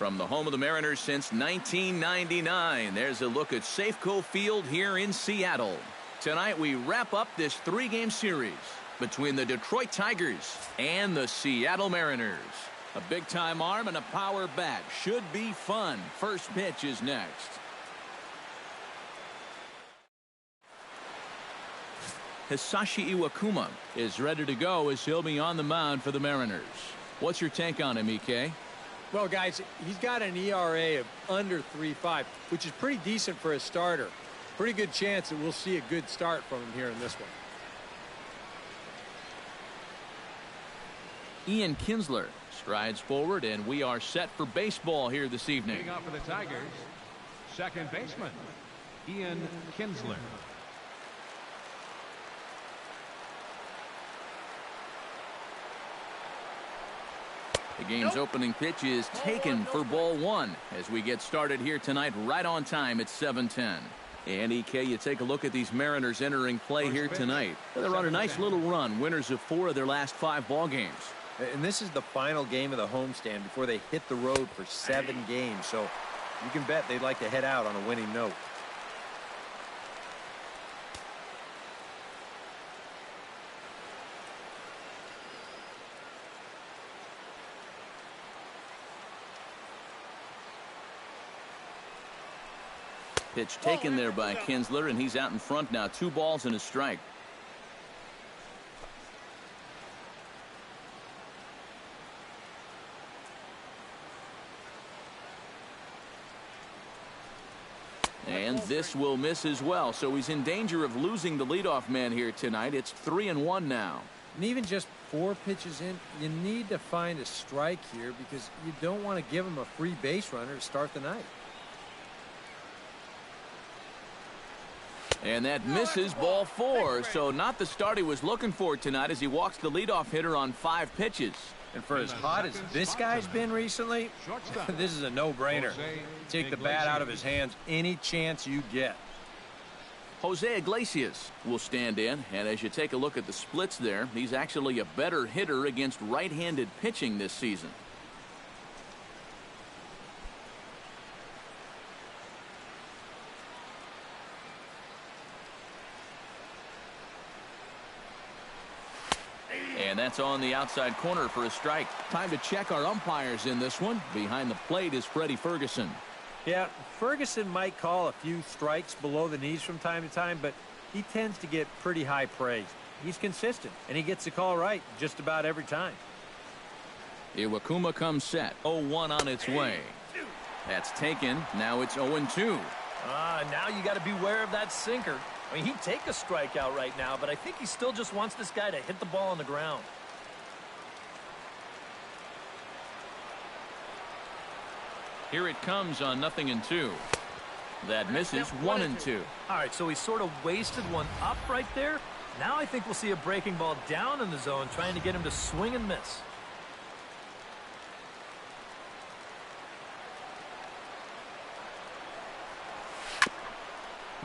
From the home of the Mariners since 1999, there's a look at Safeco Field here in Seattle. Tonight we wrap up this 3-game series between the Detroit Tigers and the Seattle Mariners. A big-time arm and a power bat. Should be fun. First pitch is next. Hisashi Iwakuma is ready to go as he'll be on the mound for the Mariners. What's your take on him, EK? Well, guys, he's got an ERA of under 3.5, which is pretty decent for a starter. Pretty good chance that we'll see a good start from him here in this one. Ian Kinsler strides forward, and we are set for baseball here this evening. Leading off for the Tigers, second baseman, Ian Kinsler. The game's opening pitch is taken for ball 1 as we get started here tonight right on time at 7:10. And EK, you take a look at these Mariners entering play here tonight. They're on a nice little run, winners of 4 of their last 5 ball games. And this is the final game of the homestand before they hit the road for 7 games. So you can bet they'd like to head out on a winning note. Pitch taken there by Kinsler, and he's out in front now. 2 balls and a strike. And this will miss as well, so he's in danger of losing the leadoff man here tonight. It's 3-1 now. And even just 4 pitches in, you need to find a strike here because you don't want to give him a free base runner to start the night. And that misses, ball 4. So not the start he was looking for tonight as he walks the leadoff hitter on 5 pitches. And for as hot as this guy's been recently, this is a no-brainer. Take the bat out of his hands any chance you get. Jose Iglesias will stand in, and as you take a look at the splits there, he's actually a better hitter against right-handed pitching this season. And that's on the outside corner for a strike. Time to check our umpires in this one. Behind the plate is Freddie Ferguson. Yeah, Ferguson might call a few strikes below the knees from time to time, but he tends to get pretty high praise. He's consistent, and he gets the call right just about every time. Iwakuma comes set. 0-1 on its way. That's taken. Now it's 0-2. Now you got to beware of that sinker. I mean, he'd take a strikeout right now, but I think he still just wants this guy to hit the ball on the ground. Here it comes on 0-2. That misses. 1-2. All right, so he sort of wasted one up right there. Now I think we'll see a breaking ball down in the zone, trying to get him to swing and miss.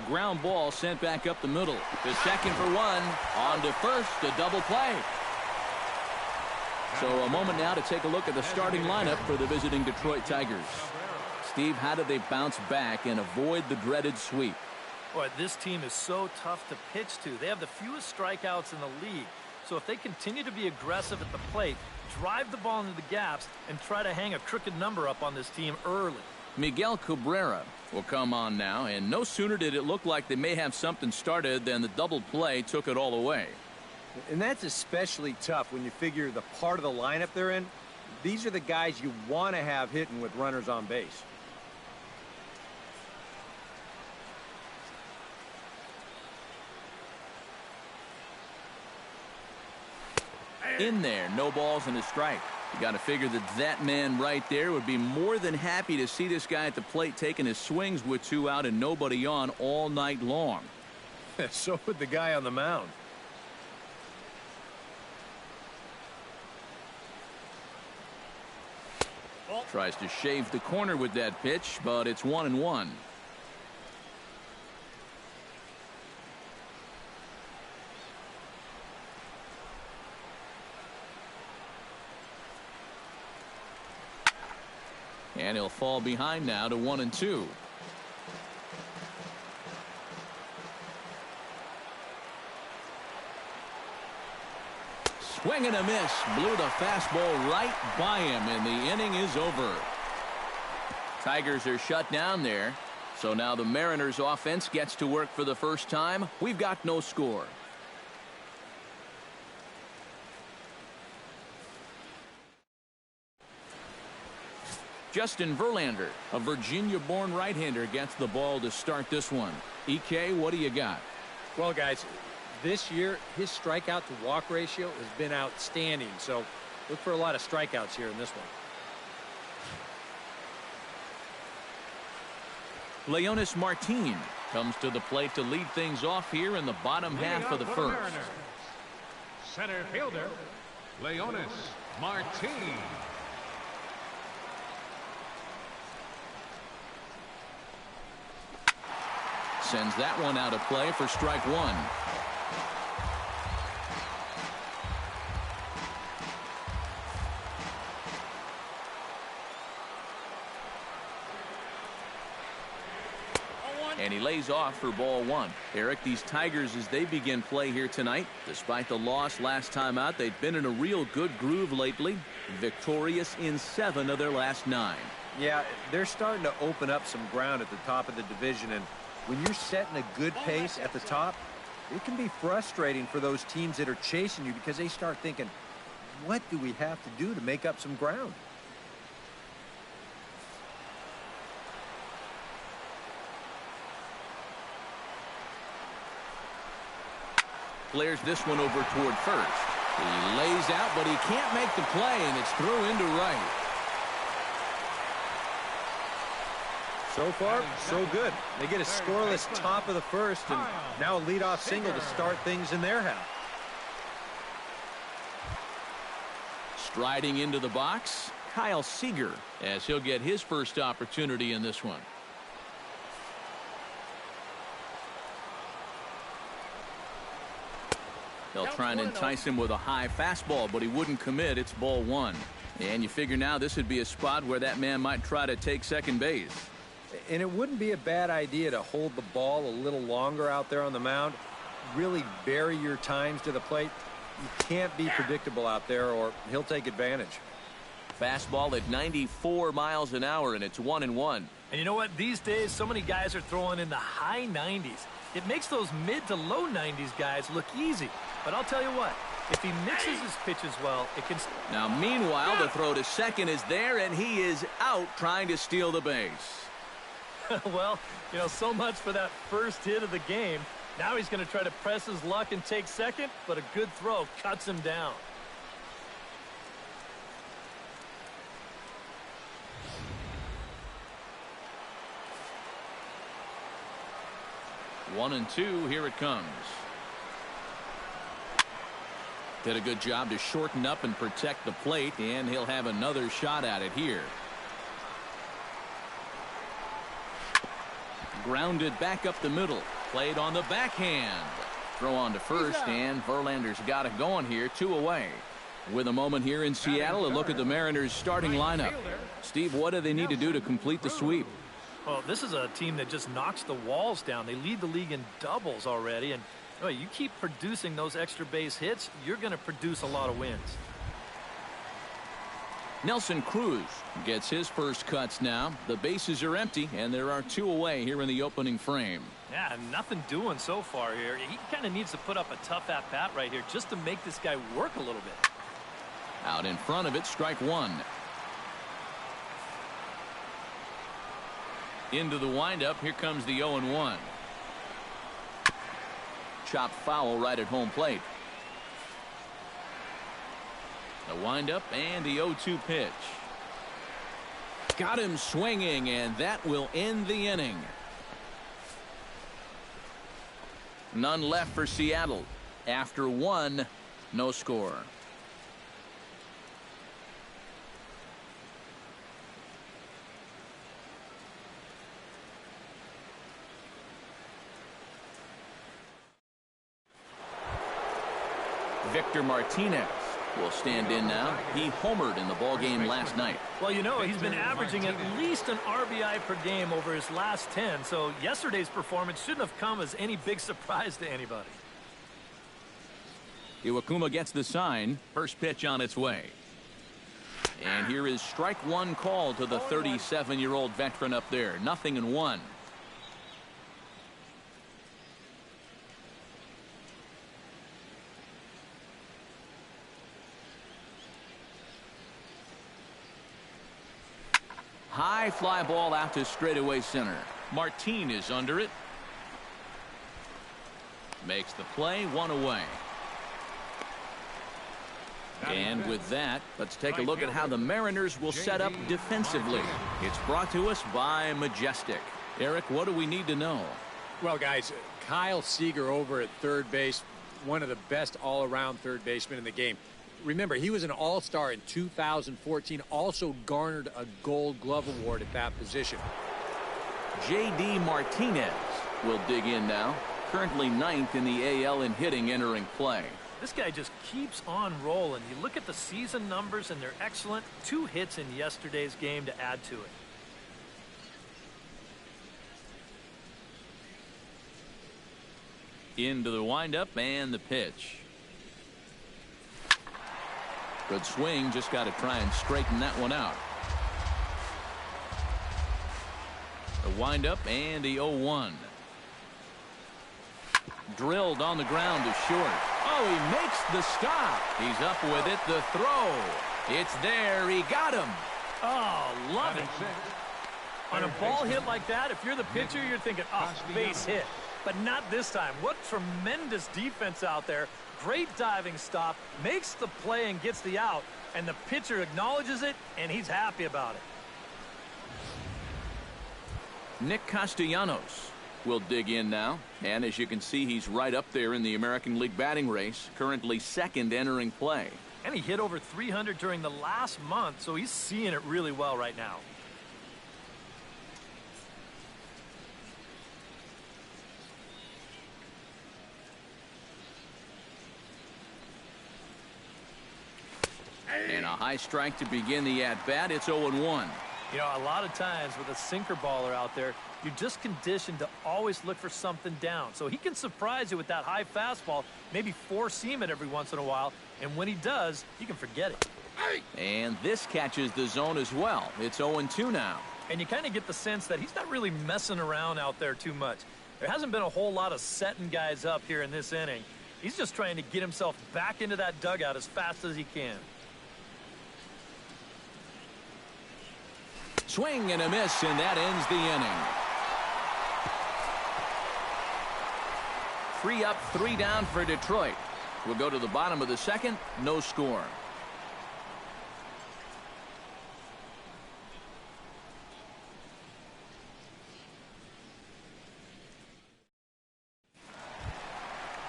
Ground ball sent back up the middle. To second for 1. On to first. A double play. So a moment now to take a look at the starting lineup for the visiting Detroit Tigers. Steve, how do they bounce back and avoid the dreaded sweep? Boy, this team is so tough to pitch to. They have the fewest strikeouts in the league. So if they continue to be aggressive at the plate, drive the ball into the gaps, and try to hang a crooked number up on this team early. Miguel Cabrera will come on now, and no sooner did it look like they may have something started than the double play took it all away. And that's especially tough when you figure the part of the lineup they're in. These are the guys you want to have hitting with runners on base. In there, no balls and a strike. You got to figure that that man right there would be more than happy to see this guy at the plate taking his swings with 2 out and nobody on all night long. So would the guy on the mound. Tries to shave the corner with that pitch, but it's 1-1. And he'll fall behind now to 1-2. Swing and a miss. Blew the fastball right by him, and the inning is over. Tigers are shut down there. So now the Mariners offense gets to work for the first time. We've got no score. Justin Verlander, a Virginia-born right-hander, gets the ball to start this one. EK, what do you got? Well, guys, this year his strikeout to walk ratio has been outstanding. So look for a lot of strikeouts here in this one. Leonys Martin comes to the plate to lead things off here in the bottom half of the first. Center fielder, Leonys Martin. Sends that one out of play for strike one. And he lays off for ball one. Eric, these Tigers, as they begin play here tonight, despite the loss last time out, they've been in a real good groove lately. Victorious in 7 of their last 9. Yeah, they're starting to open up some ground at the top of the division, and when you're setting a good pace at the top, it can be frustrating for those teams that are chasing you because they start thinking, what do we have to do to make up some ground? Flares this one over toward first. He lays out, but he can't make the play, and it's through into right. So far, so good. They get a scoreless top of the first, and now a leadoff single to start things in their half. Striding into the box, Kyle Seager, as he'll get his first opportunity in this one. They'll try and entice him with a high fastball, but he wouldn't commit. It's ball one. And you figure now this would be a spot where that man might try to take second base. And it wouldn't be a bad idea to hold the ball a little longer out there on the mound. Really vary your times to the plate. You can't be predictable out there, or he'll take advantage. Fastball at 94 miles an hour, and it's 1-1. And you know what? These days, so many guys are throwing in the high 90s. It makes those mid to low 90s guys look easy. But I'll tell you what, if he mixes his pitches well, it can... Now, meanwhile, the throw to second is there, and he is out trying to steal the base. Well, you know, so much for that first hit of the game. Now he's going to try to press his luck and take second, but a good throw cuts him down. One and two, here it comes. Did a good job to shorten up and protect the plate, and he'll have another shot at it here. Grounded back up the middle. Played on the backhand. Throw on to first, and Verlander's got it going here, 2 away. With a moment here in Seattle, a look at the Mariners' starting lineup. Steve, what do they need to do to complete the sweep? Well, this is a team that just knocks the walls down. They lead the league in doubles already, and you keep producing those extra base hits, you're going to produce a lot of wins. Nelson Cruz gets his first cuts now. The bases are empty, and there are 2 away here in the opening frame. Yeah, nothing doing so far here. He kind of needs to put up a tough at-bat right here just to make this guy work a little bit. Out in front of it, strike one. Into the windup, here comes the 0-1. Chopped foul right at home plate. The windup and the 0-2 pitch. Got him swinging, and that will end the inning. None left for Seattle. After 1, no score. Victor Martinez will stand in now. He homered in the ballgame last night. Well, you know, he's been averaging at least an RBI per game over his last 10, so yesterday's performance shouldn't have come as any big surprise to anybody. Iwakuma gets the sign. First pitch on its way. And here is strike one call to the 37-year-old veteran up there. 0-1. High fly ball out to straightaway center. Martin is under it. Makes the play, one away. And with that, let's take a look at how the Mariners will set up defensively. It's brought to us by Majestic. Eric, what do we need to know? Well, guys, Kyle Seager over at third base, one of the best all-around third basemen in the game. Remember, he was an all-star in 2014, also garnered a Gold Glove Award at that position. J.D. Martinez will dig in now. Currently 9th in the AL in hitting entering play. This guy just keeps on rolling. You look at the season numbers, and they're excellent. 2 hits in yesterday's game to add to it. Into the windup and the pitch. Good swing. Just got to try and straighten that one out. The windup and the 0-1. Drilled on the ground to short. Oh, he makes the stop. He's up with it. The throw. It's there. He got him. Oh, love it. On a ball hit like that, if you're the pitcher, you're thinking, oh, base hit. But not this time. What tremendous defense out there. Great diving stop. Makes the play and gets the out. And the pitcher acknowledges it, and he's happy about it. Nick Castellanos will dig in now. And as you can see, he's right up there in the American League batting race. Currently 2nd entering play. And he hit over 300 during the last month, so he's seeing it really well right now. And a high strike to begin the at-bat. It's 0-1. You know, a lot of times with a sinker baller out there, you're just conditioned to always look for something down. So he can surprise you with that high fastball, maybe four-seam it every once in a while, and when he does, you can forget it. And this catches the zone as well. It's 0-2 now. And you kind of get the sense that he's not really messing around out there too much. There hasn't been a whole lot of setting guys up here in this inning. He's just trying to get himself back into that dugout as fast as he can. Swing and a miss, and that ends the inning. 3 up, 3 down for Detroit. We'll go to the bottom of the 2nd. No score.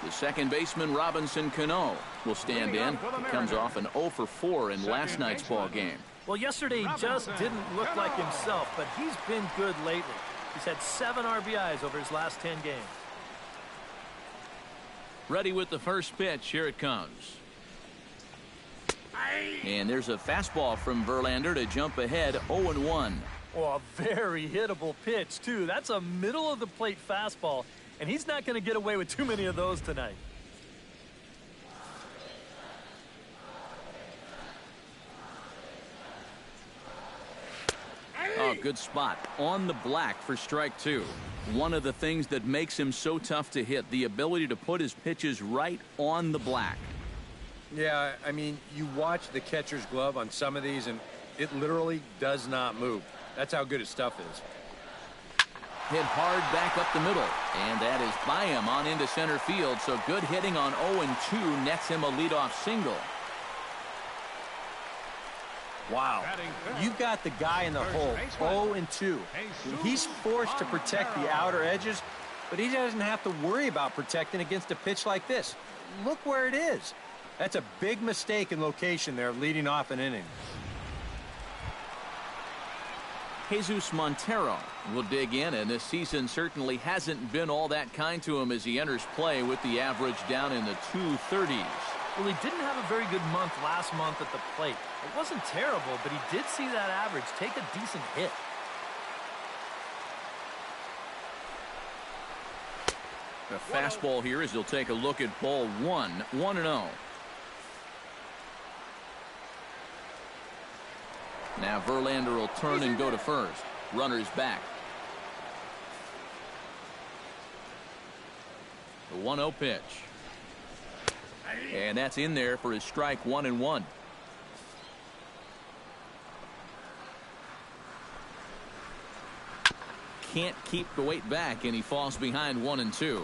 The second baseman, Robinson Cano, will stand in. He comes off an 0-for-4 in last night's ball game. Well, yesterday he just didn't look like himself, but he's been good lately. He's had 7 RBIs over his last 10 games. Ready with the first pitch. Here it comes. And there's a fastball from Verlander to jump ahead. 0-1. Oh, a very hittable pitch, too. That's a middle-of-the-plate fastball, and he's not going to get away with too many of those tonight. Oh, good spot on the black for strike 2. One of the things that makes him so tough to hit, the ability to put his pitches right on the black. Yeah, I mean, you watch the catcher's glove on some of these, and it literally does not move. That's how good his stuff is. Hit hard back up the middle, and that is by him on into center field. So good hitting on 0-2 nets him a leadoff single. Wow. You've got the guy in the hole, 0-2. He's forced to protect the outer edges, but he doesn't have to worry about protecting against a pitch like this. Look where it is. That's a big mistake in location there, leading off an inning. Jesus Montero will dig in, and this season certainly hasn't been all that kind to him as he enters play with the average down in the 230s. Well, he didn't have a very good month last month at the plate. It wasn't terrible, but he did see that average take a decent hit. The fastball here as he'll take a look at ball one. 1-0. Now Verlander will turn and go to first. Runners back. The 1-0 pitch. And that's in there for his strike 1-1. Can't keep the weight back, and he falls behind 1-2.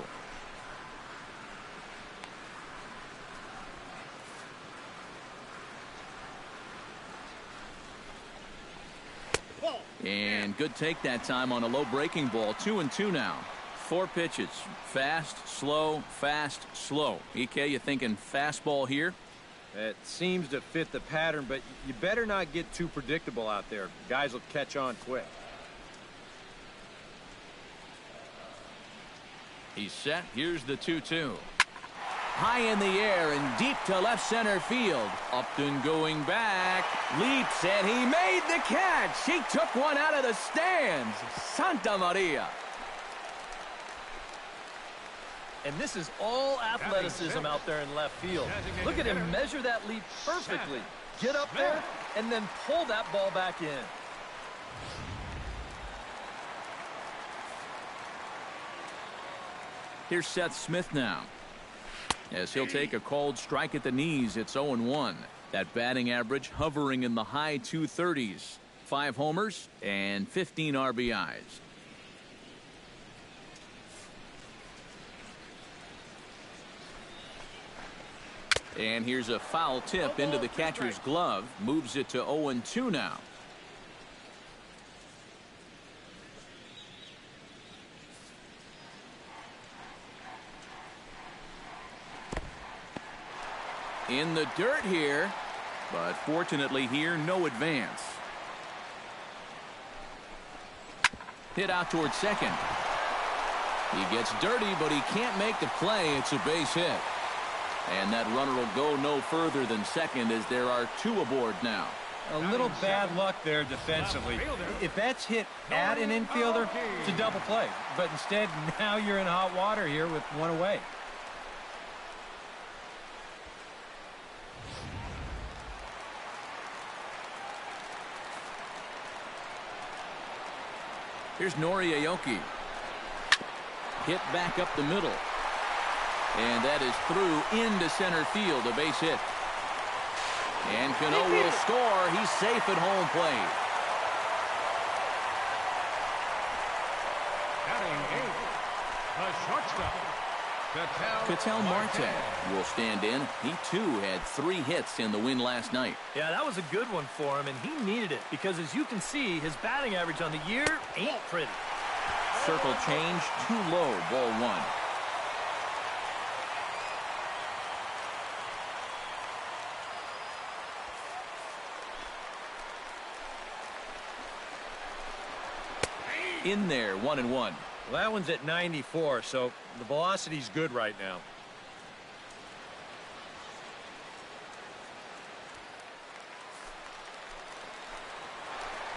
And good take that time on a low breaking ball. 2-2 now. 4 pitches. Fast, slow, fast, slow. EK, you thinking fastball here? It seems to fit the pattern, but you better not get too predictable out there. Guys will catch on quick. He's set. Here's the 2-2. High in the air and deep to left center field. Upton going back. Leaps, and he made the catch. He took one out of the stands. Santa Maria. And this is all athleticism out there in left field. Look at him measure that leap perfectly. Get up there and then pull that ball back in. Here's Seth Smith now, as he'll take a called strike at the knees. It's 0-1. That batting average hovering in the high 230s. 5 homers and 15 RBIs. And here's a foul tip into the catcher's glove. Moves it to 0-2 now. In the dirt here, but fortunately here, no advance. Hit out towards second. He gets dirty, but he can't make the play. It's a base hit. And that runner will go no further than second, as there are 2 aboard now. A little bad luck there defensively. If that's hit at an infielder, it's a double play. But instead, now you're in hot water here with 1 away. Here's Nori Aoki. Hit back up the middle. And that is through into center field, a base hit. And Cano will score. He's safe at home plate. Ketel Marte will stand in. He too had 3 hits in the win last night. Yeah, that was a good one for him, and he needed it because, as you can see, his batting average on the year ain't pretty. Circle change, too low, ball 1. In there, 1-1. Well, that one's at 94, so the velocity's good right now.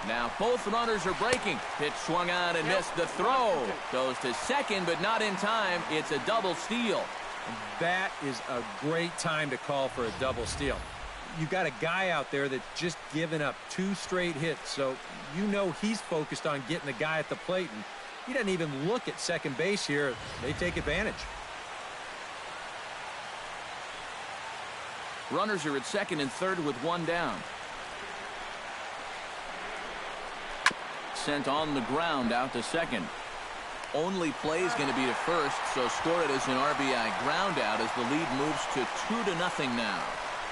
Now both runners are breaking. Pitch swung on and missed the throw. Goes to second, but not in time. It's a double steal. That is a great time to call for a double steal. You got a guy out there that's just given up 2 straight hits, so you know he's focused on getting the guy at the plate, and he doesn't even look at second base here. They take advantage. Runners are at second and third with 1 down. Sent on the ground out to second. Only play is going to be to first, so score it as an RBI ground out as the lead moves to 2-0 now.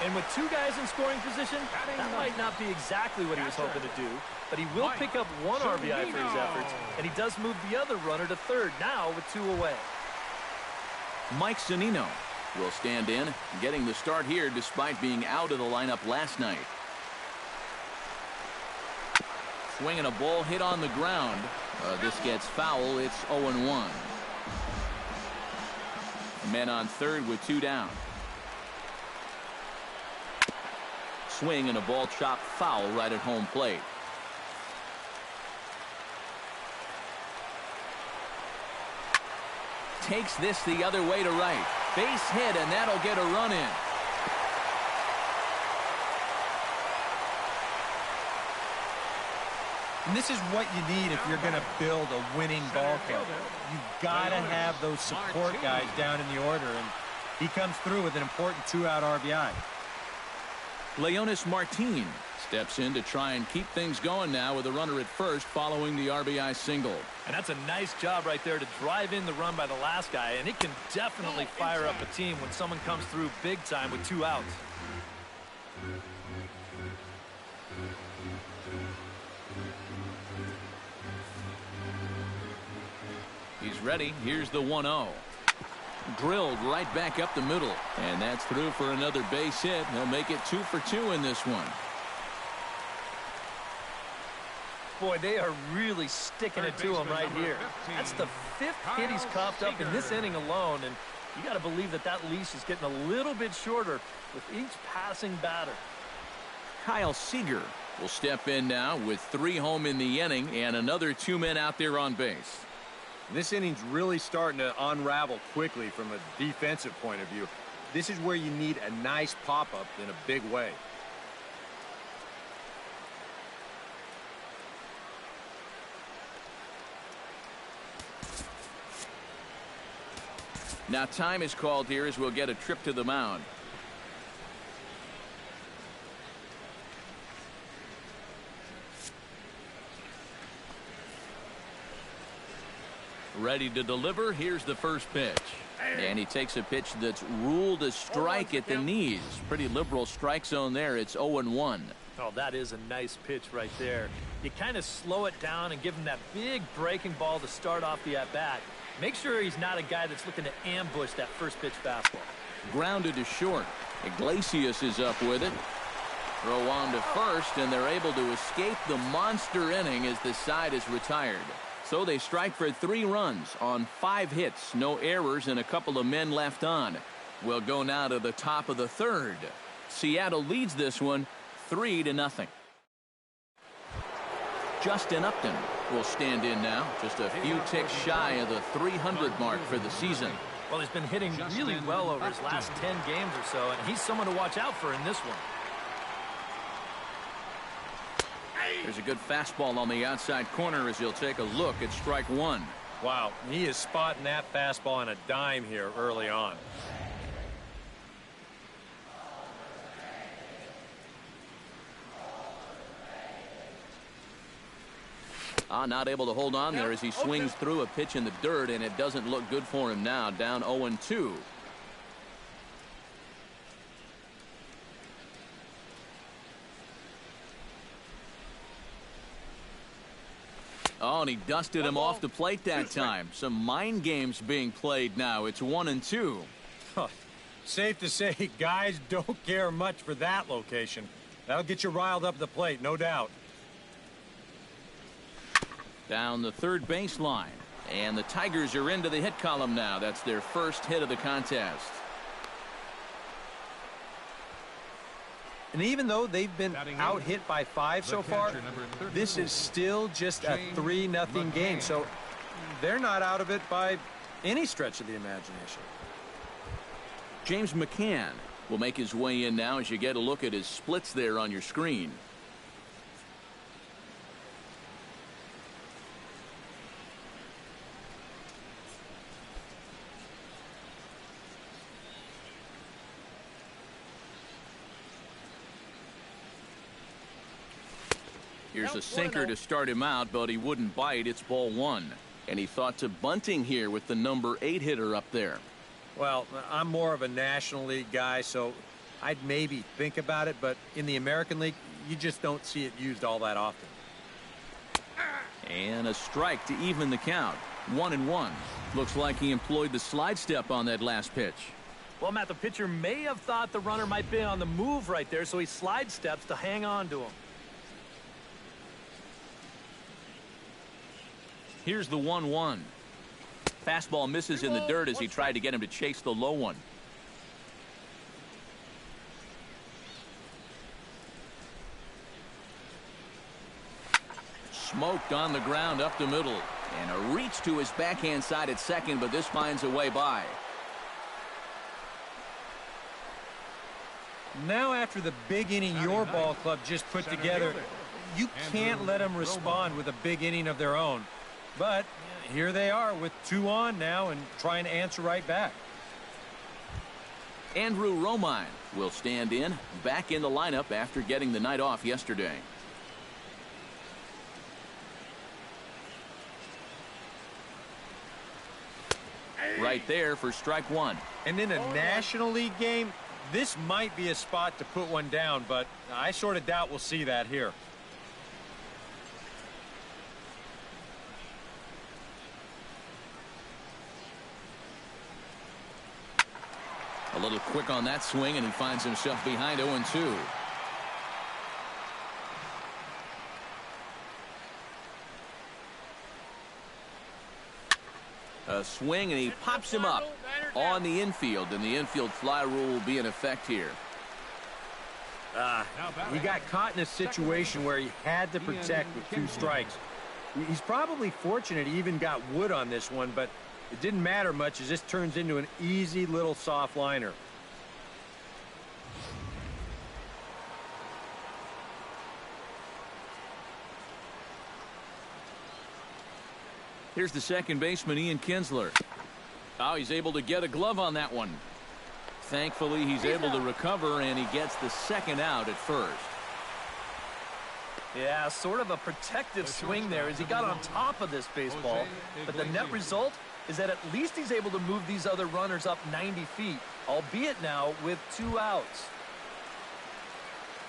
And with 2 guys in scoring position, that might not be exactly what he was hoping to do, but he will pick up 1 RBI for his efforts, and he does move the other runner to third now with 2 away. Mike Zunino will stand in, getting the start here despite being out of the lineup last night. Swinging a ball hit on the ground. This gets foul. It's 0-1. Men on third with 2 down. Swing and a ball chopped foul right at home plate. Takes this the other way to right. Base hit, and that'll get a run in. And this is what you need if you're going to build a winning ball club. You've got to have those support guys down in the order, and he comes through with an important 2-out RBI. Leonys Martin steps in to try and keep things going now with a runner at first following the RBI single. And that's a nice job right there to drive in the run by the last guy, and it can definitely fire up a team when someone comes through big time with 2 outs. He's ready. Here's the 1-0. Drilled right back up the middle, and that's through for another base hit. He'll make it 2 for 2 in this one. Boy, they are really sticking it to him right here. That's the 5th hit he's coughed up in this inning alone, and you got to believe that that leash is getting a little bit shorter with each passing batter. Seager will step in now with 3 home in the inning and another 2 men out there on base. This inning's really starting to unravel quickly from a defensive point of view. This is where you need a nice pop-up in a big way. Now time is called here as we'll get a trip to the mound. Ready to deliver. Here's the first pitch. And he takes a pitch that's ruled a strike at the knees. Pretty liberal strike zone there. It's 0-1. Oh, that is a nice pitch right there. You kind of slow it down and give him that big breaking ball to start off the at-bat. Make sure he's not a guy that's looking to ambush that first pitch fastball. Grounded to short. Iglesias is up with it. Throw on to first, and they're able to escape the monster inning as the side is retired. So they strike for 3 runs on 5 hits, no errors, and a couple of men left on. We'll go now to the top of the 3rd. Seattle leads this one 3-0. Justin Upton will stand in now, just a few ticks shy of the 300 mark for the season. Well, he's been hitting really well over his last 10 games or so, and he's someone to watch out for in this one. There's a good fastball on the outside corner as he'll take a look at strike 1. Wow, he is spotting that fastball on a dime here early on. Not able to hold on there as he swings through a pitch in the dirt, and it doesn't look good for him now. Down 0-2. Oh, and he dusted him off the plate that time. Some mind games being played now. It's 1-2. Safe to say, guys don't care much for that location. That'll get you riled up the plate, no doubt. Down the third baseline. And the Tigers are into the hit column now. That's their first hit of the contest. And even though they've been out-hit by 5 so far, this is still just a 3-0 game. So they're not out of it by any stretch of the imagination. James McCann will make his way in now as you get a look at his splits there on your screen. Here's a sinker to start him out, but he wouldn't bite. It's ball 1. And he thought to bunting here with the number 8 hitter up there. Well, I'm more of a National League guy, so I'd maybe think about it. But in the American League, you just don't see it used all that often. And a strike to even the count. 1-1. Looks like he employed the slide step on that last pitch. Well, Matt, the pitcher may have thought the runner might be on the move right there, so he slide steps to hang on to him. Here's the 1-1. Fastball misses in the dirt as he tried to get him to chase the low one. smoked on the ground up the middle. And a reach to his backhand side at second, but this finds a way by. Now after the big inning your ball club just put together, you can't let them respond with a big inning of their own. But here they are with 2 on now and trying to answer right back. Andrew Romine will stand in, back in the lineup after getting the night off yesterday. Right there for strike one. And in a National League game, this might be a spot to put one down, but I sort of doubt we'll see that here. A little quick on that swing, and he finds himself behind 0-2. A swing, and he pops him up on the infield, and the infield fly rule will be in effect here. He got caught in a situation where he had to protect with 2 strikes. He's probably fortunate he even got wood on this one, but it didn't matter much as this turns into an easy little soft liner. Here's the second baseman, Ian Kinsler. Oh, he's able to get a glove on that one. Thankfully, he's able to recover, and he gets the second out at first. Yeah, sort of a protective swing there as he got on top of this baseball. But the net result is that at least he's able to move these other runners up 90 feet, albeit now with 2 outs.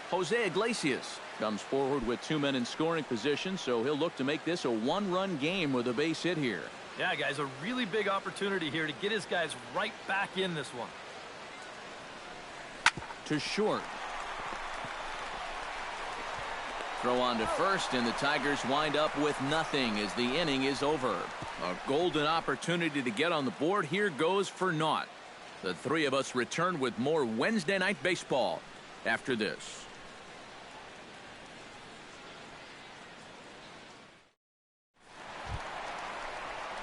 Jose Iglesias comes forward with 2 men in scoring position, so he'll look to make this a 1-run game with a base hit here. Yeah, guys, a really big opportunity here to get his guys right back in this one. To short. Throw on to first, and the Tigers wind up with nothing as the inning is over. A golden opportunity to get on the board. Here goes for naught. The 3 of us return with more Wednesday Night Baseball after this.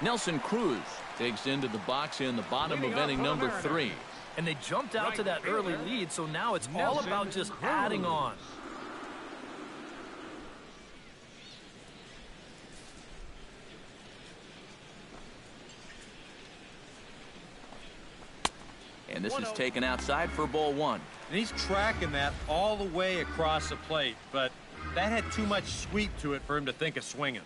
Nelson Cruz digs into the box in the bottom of inning number 3. And they jumped out to that early lead, so now it's all about just adding on. And this is taken outside for ball 1. And he's tracking that all the way across the plate, but that had too much sweep to it for him to think of swinging.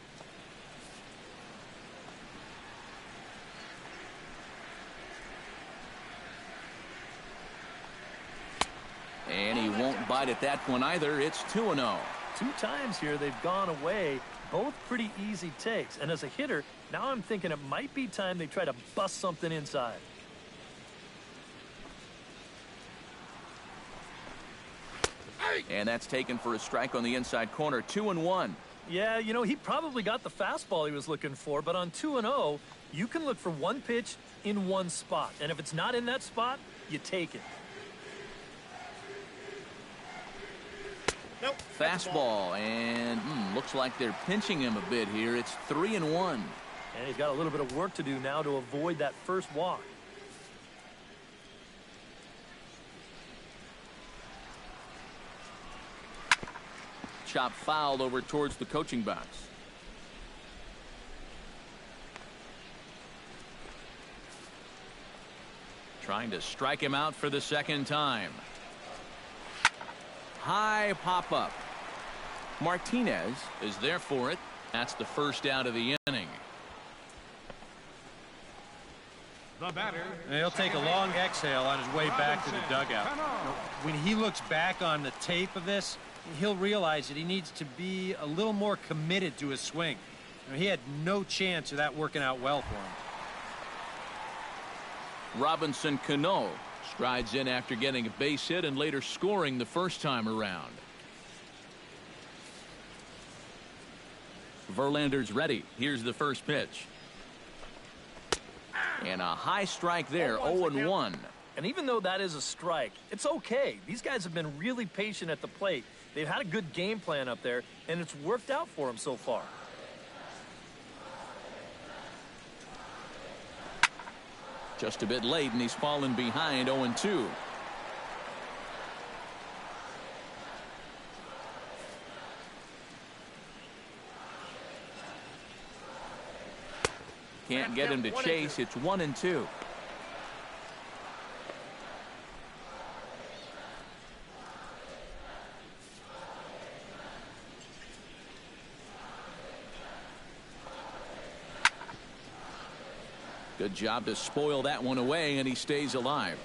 And he won't bite at that one either. It's 2-0. 2 times here they've gone away, both pretty easy takes. And as a hitter, now I'm thinking it might be time they try to bust something inside. And that's taken for a strike on the inside corner. 2-1. Yeah, you know, he probably got the fastball he was looking for, but on 2-0, you can look for one pitch in one spot. And if it's not in that spot, you take it. Nope. Fastball, and looks like they're pinching him a bit here. It's 3-1. And he's got a little bit of work to do now to avoid that first walk. Chop fouled over towards the coaching box. Trying to strike him out for the second time. High pop-up. Martinez is there for it. That's the first out of the inning. The batter. And he'll take a long exhale on his way back to the dugout. When he looks back on the tape of this, he'll realize that he needs to be a little more committed to his swing. He had no chance of that working out well for him. Robinson Cano strides in after getting a base hit and later scoring the first time around. Verlander's ready. Here's the first pitch. And a high strike there, 0-1. And even though that is a strike, it's okay. These guys have been really patient at the plate. They've had a good game plan up there, and it's worked out for them so far. Just a bit late, and he's fallen behind 0-2. Can't get him to chase. It's 1-2. Good job to spoil that one away, and he stays alive.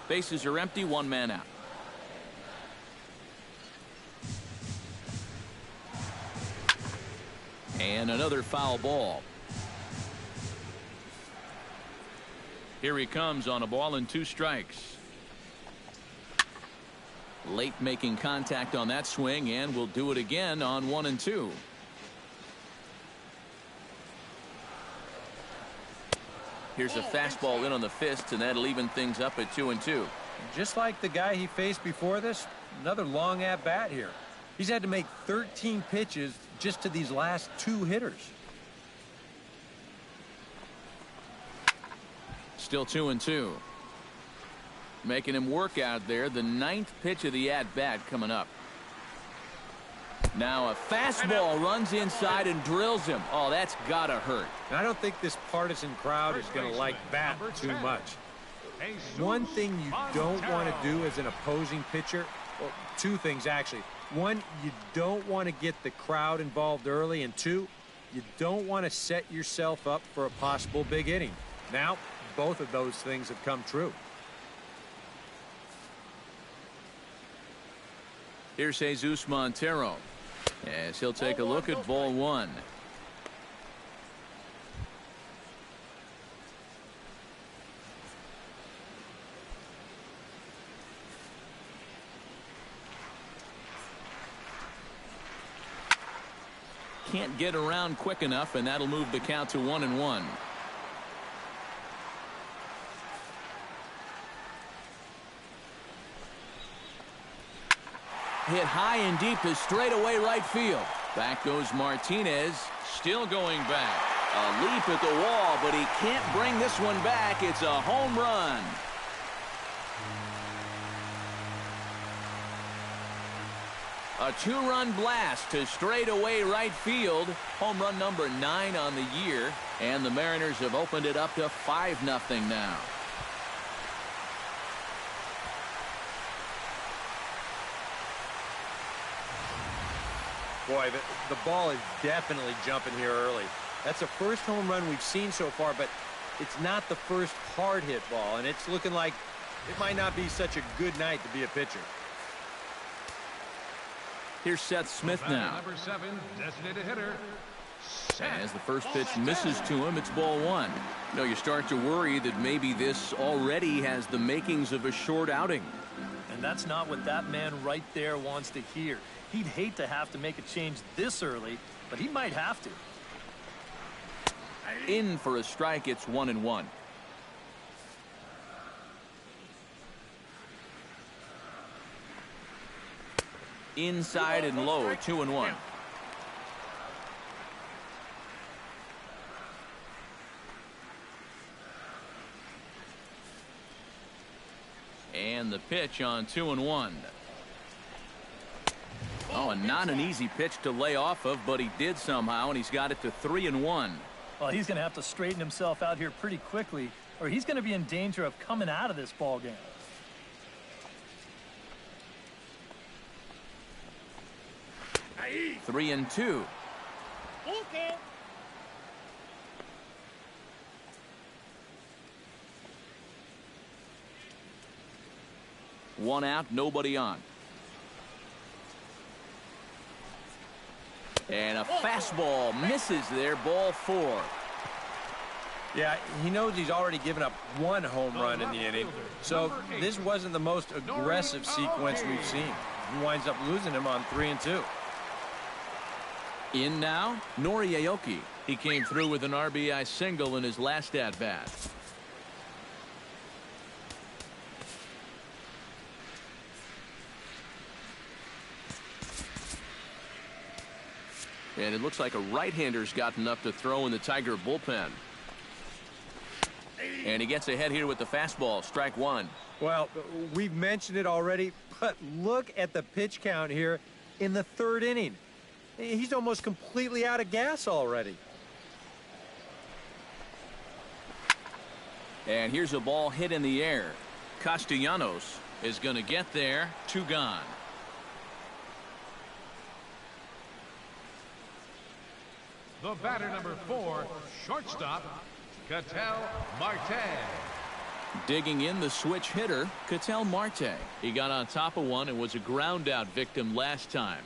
Bases are empty, one man out. And another foul ball. Here he comes on a ball and 2 strikes. Late making contact on that swing, and will do it again on 1-2. Here's a fastball in on the fist, and that'll even things up at 2-2. Just like the guy he faced before this, another long at bat here. He's had to make 13 pitches just to these last 2 hitters. Still 2-2. Making him work out there. The 9th pitch of the at-bat coming up. Now a fastball runs inside and drills him. Oh, that's gotta hurt. And I don't think this partisan crowd is going to like that too much. One thing you don't want to do as an opposing pitcher, well, 2 things actually. 1, you don't want to get the crowd involved early, and 2, you don't want to set yourself up for a possible big inning. Now, both of those things have come true. Here's Jesus Montero, as he'll take a look at ball 1. Can't get around quick enough, and that'll move the count to 1-1. Hit high and deep to straightaway right field. Back goes Martinez, still going back. A leap at the wall, but he can't bring this one back. It's a home run. A 2-run blast to straightaway right field. Home run number 9 on the year. And the Mariners have opened it up to 5-0 now. Boy, the ball is definitely jumping here early. That's the first home run we've seen so far, but it's not the first hard hit ball, and it's looking like it might not be such a good night to be a pitcher. Here's Seth Smith now. Number 7, designated hitter. As the first pitch misses to him, it's ball 1. You know, you start to worry that maybe this already has the makings of a short outing. And that's not what that man right there wants to hear. He'd hate to have to make a change this early, but he might have to. In for a strike, it's 1-1. Inside and low, 2-1. And the pitch on 2-1. Oh, and not an easy pitch to lay off of, but he did somehow, and he's got it to 3-1. Well, he's going to have to straighten himself out here pretty quickly, or he's going to be in danger of coming out of this ball game. Hey. 3-2. Okay. One out, nobody on. And a fastball misses there, ball 4. Yeah, he knows he's already given up 1 home run in the inning, so this wasn't the most aggressive sequence we've seen. He winds up losing him on 3-2. In now, Nori Aoki. He came through with an RBI single in his last at-bat. And it looks like a right-hander's gotten up to throw in the Tiger bullpen. And he gets ahead here with the fastball, strike one. Well, we've mentioned it already, but look at the pitch count here in the third inning. He's almost completely out of gas already. And here's a ball hit in the air. Castellanos is going to get there. 2 gone. The batter, number 4, shortstop, Ketel Marte. Digging in the switch hitter, Ketel Marte. He got on top of one and was a ground out victim last time.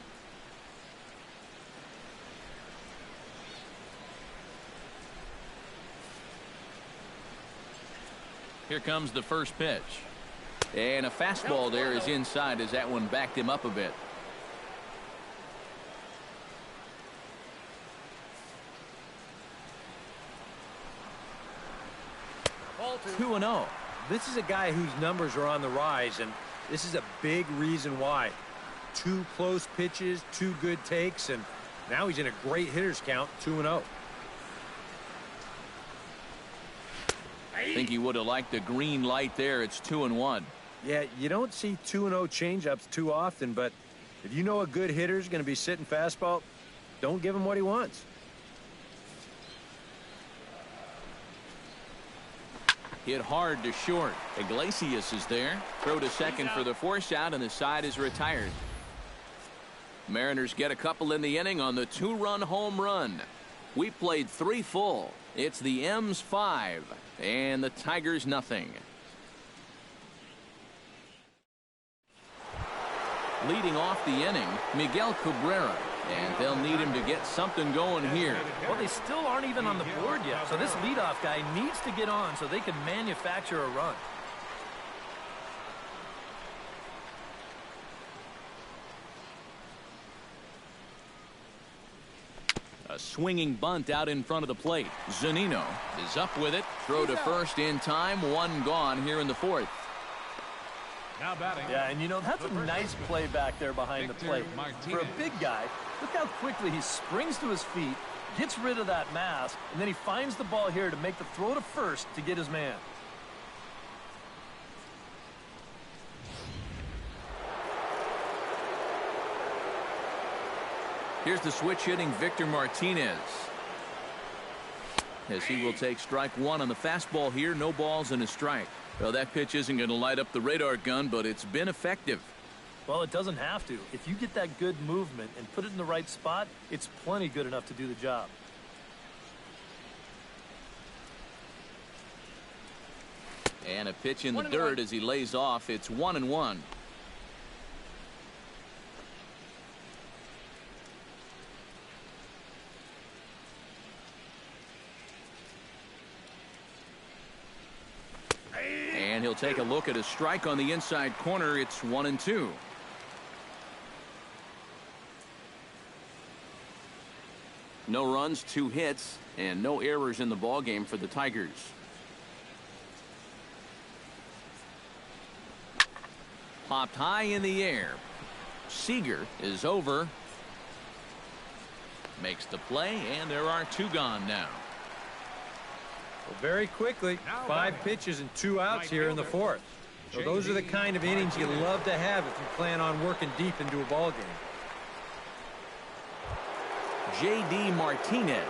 Here comes the first pitch. And a fastball there is inside as that one backed him up a bit. 2-0. This is a guy whose numbers are on the rise, and this is a big reason why. 2 close pitches, 2 good takes, and now he's in a great hitter's count, 2-0. I think he would have liked the green light there. It's 2-1. Yeah, you don't see 2-0 changeups too often, but if you know a good hitter's going to be sitting fastball, don't give him what he wants. Hit hard to short. Iglesias is there. Throw to second for the force out, and the side is retired. Mariners get a couple in the inning on the 2-run home run. We played 3 full. It's the M's 5 and the Tigers nothing. Leading off the inning, Miguel Cabrera. And they'll need him to get something going here. Well, they still aren't even on the board yet. So this leadoff guy needs to get on so they can manufacture a run. A swinging bunt out in front of the plate. Zunino is up with it. Throw to first in time. 1 gone here in the 4th. Now batting. Yeah, and you know, that's a nice play back there behind the plate. For a big guy, look how quickly he springs to his feet, gets rid of that mass, and then he finds the ball here to make the throw to first to get his man. Here's the switch hitting Victor Martinez. As he will take strike 1 on the fastball here. No balls and a strike. Well, that pitch isn't going to light up the radar gun, but it's been effective. Well, it doesn't have to. If you get that good movement and put it in the right spot, it's plenty good enough to do the job. And a pitch in the dirt as he lays off. It's 1-1. And he'll take a look at a strike on the inside corner. It's 1-2. No runs, 2 hits, and no errors in the ballgame for the Tigers. Popped high in the air. Seager is over. Makes the play, and there are 2 gone now. Well, very quickly, 5 pitches and 2 outs here in the 4th. So those are the kind of innings you love to have if you plan on working deep into a ball game. J.D. Martinez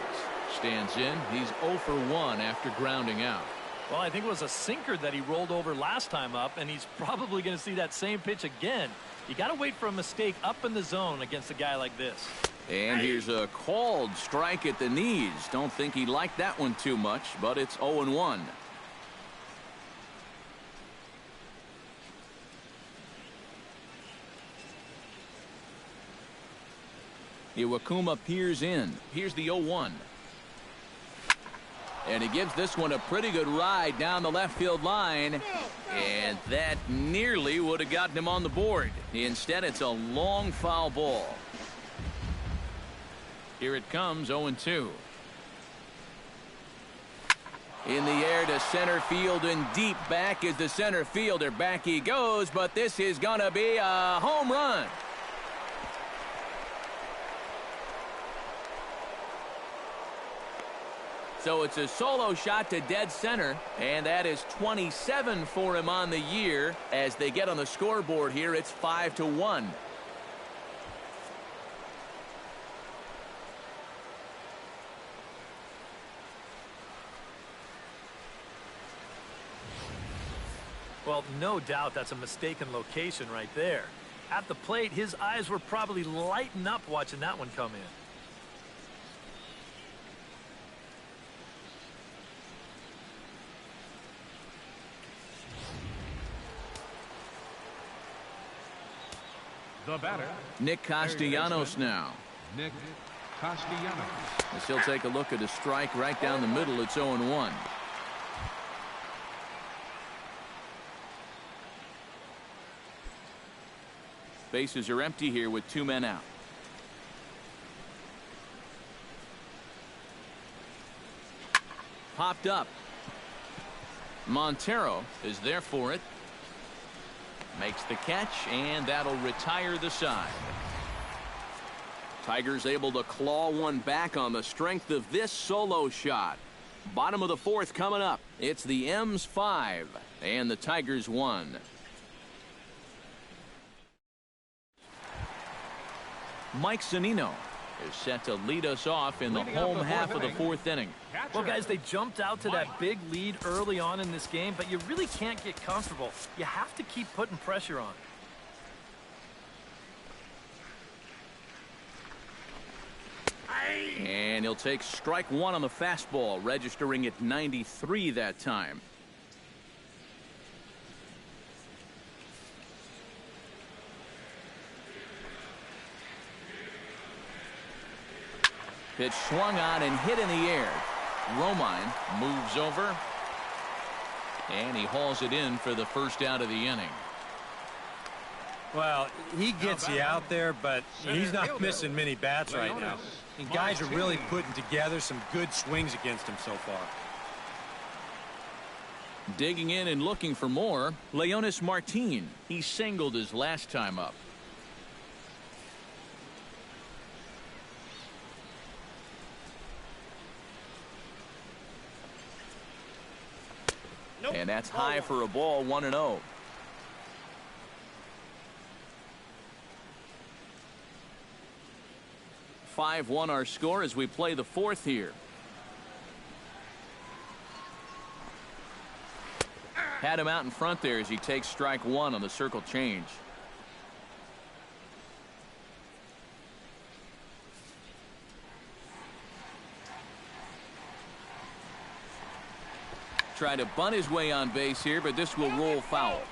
stands in. He's 0 for 1 after grounding out. Well, I think it was a sinker that he rolled over last time up, and he's probably going to see that same pitch again. You got to wait for a mistake up in the zone against a guy like this. And here's a called strike at the knees. Don't think he liked that one too much, but it's 0-1. Iwakuma peers in. Here's the 0-1. And he gives this one a pretty good ride down the left field line. And that nearly would have gotten him on the board. Instead, it's a long foul ball. Here it comes, 0-2. In the air to center field, and deep back is the center fielder. Back he goes, but this is going to be a home run. So it's a solo shot to dead center, and that is 27 for him on the year. As they get on the scoreboard here, it's 5-1. Well, no doubt that's a mistaken location right there. At the plate, his eyes were probably lighting up watching that one come in. The batter, Nick Castellanos now. Nick Castellanos. As he'll take a look at a strike right down the middle. It's 0-1. Bases are empty here with 2 men out. Popped up. Montero is there for it. Makes the catch, and that'll retire the side. Tigers able to claw one back on the strength of this solo shot. Bottom of the 4th coming up. It's the M's 5 and the Tigers 1. Mike Zunino is set to lead us off in the home half of the 4th inning. Well, guys, they jumped out to that big lead early on in this game, but you really can't get comfortable. You have to keep putting pressure on. And he'll take strike 1 on the fastball, registering at 93 that time. Pitch swung on and hit in the air. Romine moves over, and he hauls it in for the first out of the inning. Well, he gets you out there, but he's not missing many bats right now. And guys are really putting together some good swings against him so far. Digging in and looking for more, Leonys Martin. He singled his last time up. And that's high for a ball, 1-0. (5-1) our score as we play the 4th here. Had him out in front there as he takes strike 1 on the circle change. Try to bunt his way on base here, but this will roll foul.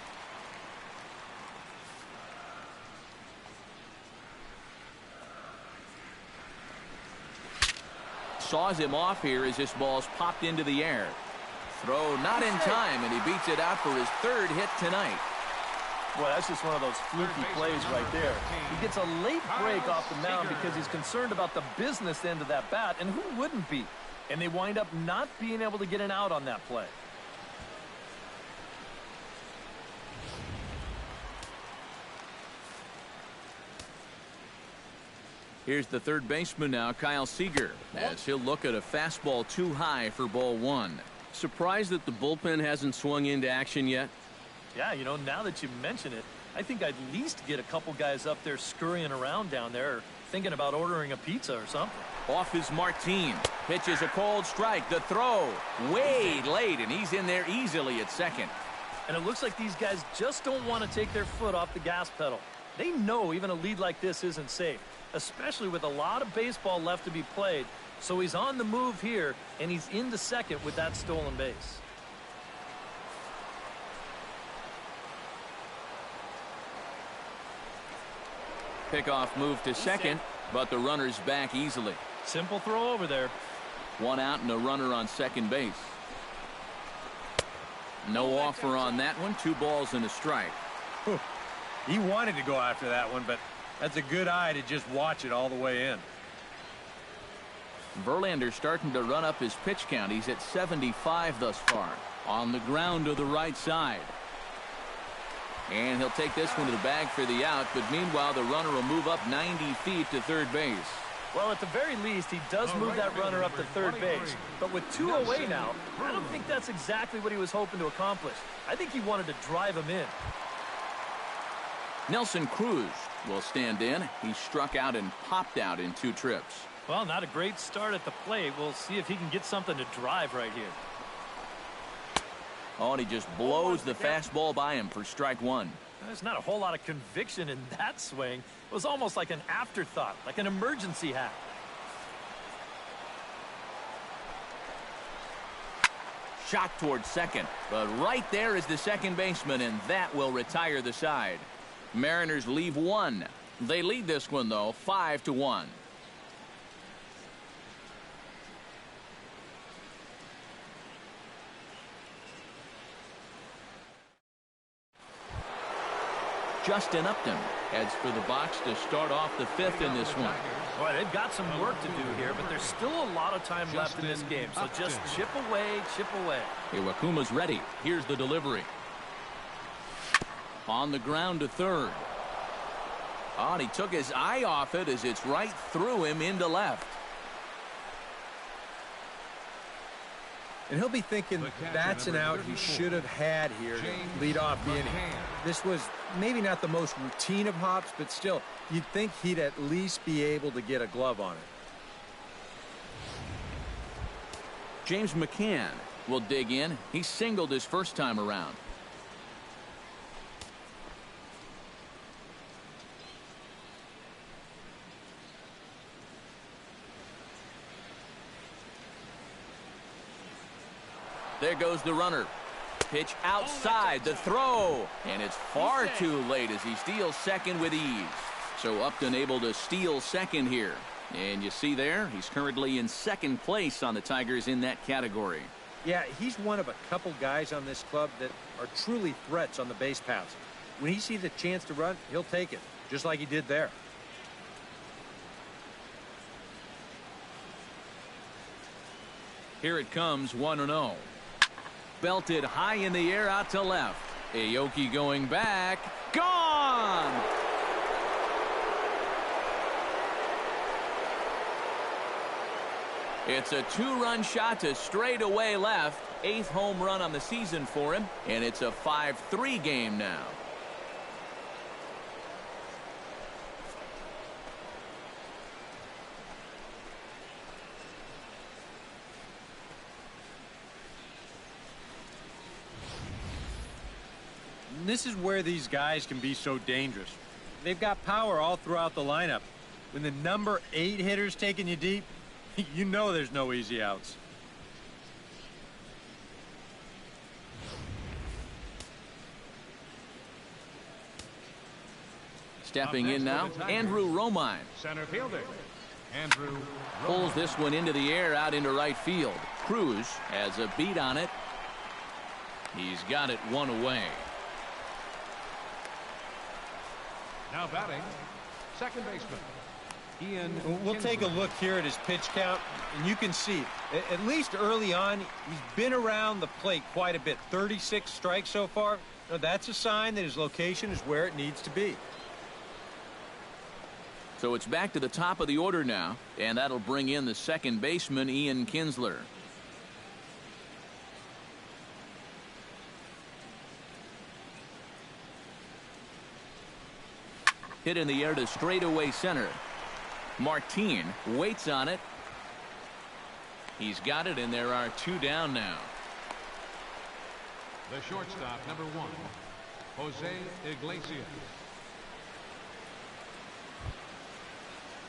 Saws him off here as this ball's popped into the air. Throw not in time, and he beats it out for his 3rd hit tonight. Boy, that's just one of those fluky plays right there. He gets a late break off the mound because he's concerned about the business end of that bat, and who wouldn't be? And they wind up not being able to get an out on that play. Here's the third baseman now, Kyle Seager, as he'll look at a fastball too high for ball 1. Surprised that the bullpen hasn't swung into action yet? Yeah, you know, now that you mention it, I think I'd at least get a couple guys up there scurrying around down there, or thinking about ordering a pizza or something. Off is Martin. Pitches a cold strike. The throw way late, and he's in there easily at second. And it looks like these guys just don't want to take their foot off the gas pedal. They know even a lead like this isn't safe, especially with a lot of baseball left to be played. So he's on the move here, and he's into second with that stolen base. Pickoff move to second, but the runner's back easily. Simple throw over there. 1 out and a runner on second base. No offer on that one. 2 balls and a strike. He wanted to go after that one, but that's a good eye to just watch it all the way in. Verlander starting to run up his pitch count. He's at 75 thus far. On the ground to the right side. And he'll take this one to the bag for the out, but meanwhile the runner will move up 90 feet to third base. Well, at the very least, he does move that runner up to third base. But with 2 away now, I don't think that's exactly what he was hoping to accomplish. I think he wanted to drive him in. Nelson Cruz will stand in. He struck out and popped out in 2 trips. Well, not a great start at the plate. We'll see if he can get something to drive right here. Oh, and he just blows the fastball by him for strike 1. There's not a whole lot of conviction in that swing. It was almost like an afterthought, like an emergency hack. Shot towards second, but right there is the second baseman, and that will retire the side. Mariners leave 1. They lead this one, though, 5-1. Justin Upton heads for the box to start off the 5th in this one. Boy, they've got some work to do here, but there's still a lot of time left in this game. So just chip away, chip away. Iwakuma's ready. Here's the delivery. On the ground to third. Oh, and he took his eye off it as it's right through him into left. And he'll be thinking that's an out he should have had here to lead off the inning. This was maybe not the most routine of hops, but still, you'd think he'd at least be able to get a glove on it. James McCann will dig in. He singled his first time around. There goes the runner. Pitch outside, the throw, and it's far too late as he steals second with ease. So Upton able to steal second here. And you see there, he's currently in second place on the Tigers in that category. Yeah, he's one of a couple guys on this club that are truly threats on the base paths. When he sees a chance to run, he'll take it, just like he did there. Here it comes, 1-0. Belted high in the air out to left. Aoki going back. Gone! It's a 2-run shot to straightaway left. 8th home run on the season for him. And it's a 5-3 game now. This is where these guys can be so dangerous. They've got power all throughout the lineup. When the number 8 hitter's taking you deep, you know there's no easy outs. Stepping in now, Andrew Romine. Center fielder, Andrew Romine. Pulls this one into the air out into right field. Cruz has a beat on it. He's got it 1 away. Now batting, second baseman, We'll take a look here at his pitch count, and you can see, at least early on, he's been around the plate quite a bit. 36 strikes so far. Now, that's a sign that his location is where it needs to be. So it's back to the top of the order now, and that'll bring in the second baseman, Kinsler. Hit in the air to straightaway center. Martin waits on it. He's got it, and there are 2 down now. the shortstop, number 1, Jose Iglesias.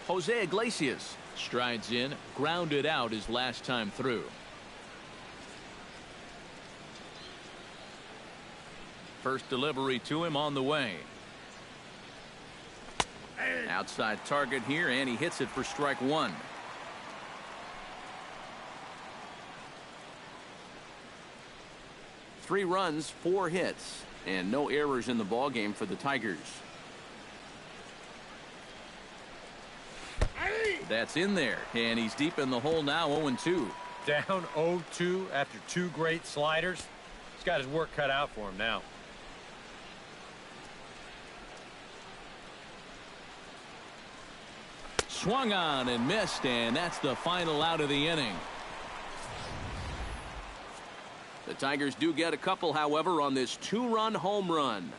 Jose Iglesias strides in, grounded out his last time through. First delivery to him on the way. Outside target here, and he hits it for strike 1. Three runs, 4 hits, and no errors in the ballgame for the Tigers. That's in there, and he's deep in the hole now, 0-2. Down 0-2 after 2 great sliders. He's got his work cut out for him now. Swung on and missed, and that's the final out of the inning. The Tigers do get a couple, however, on this two-run home run.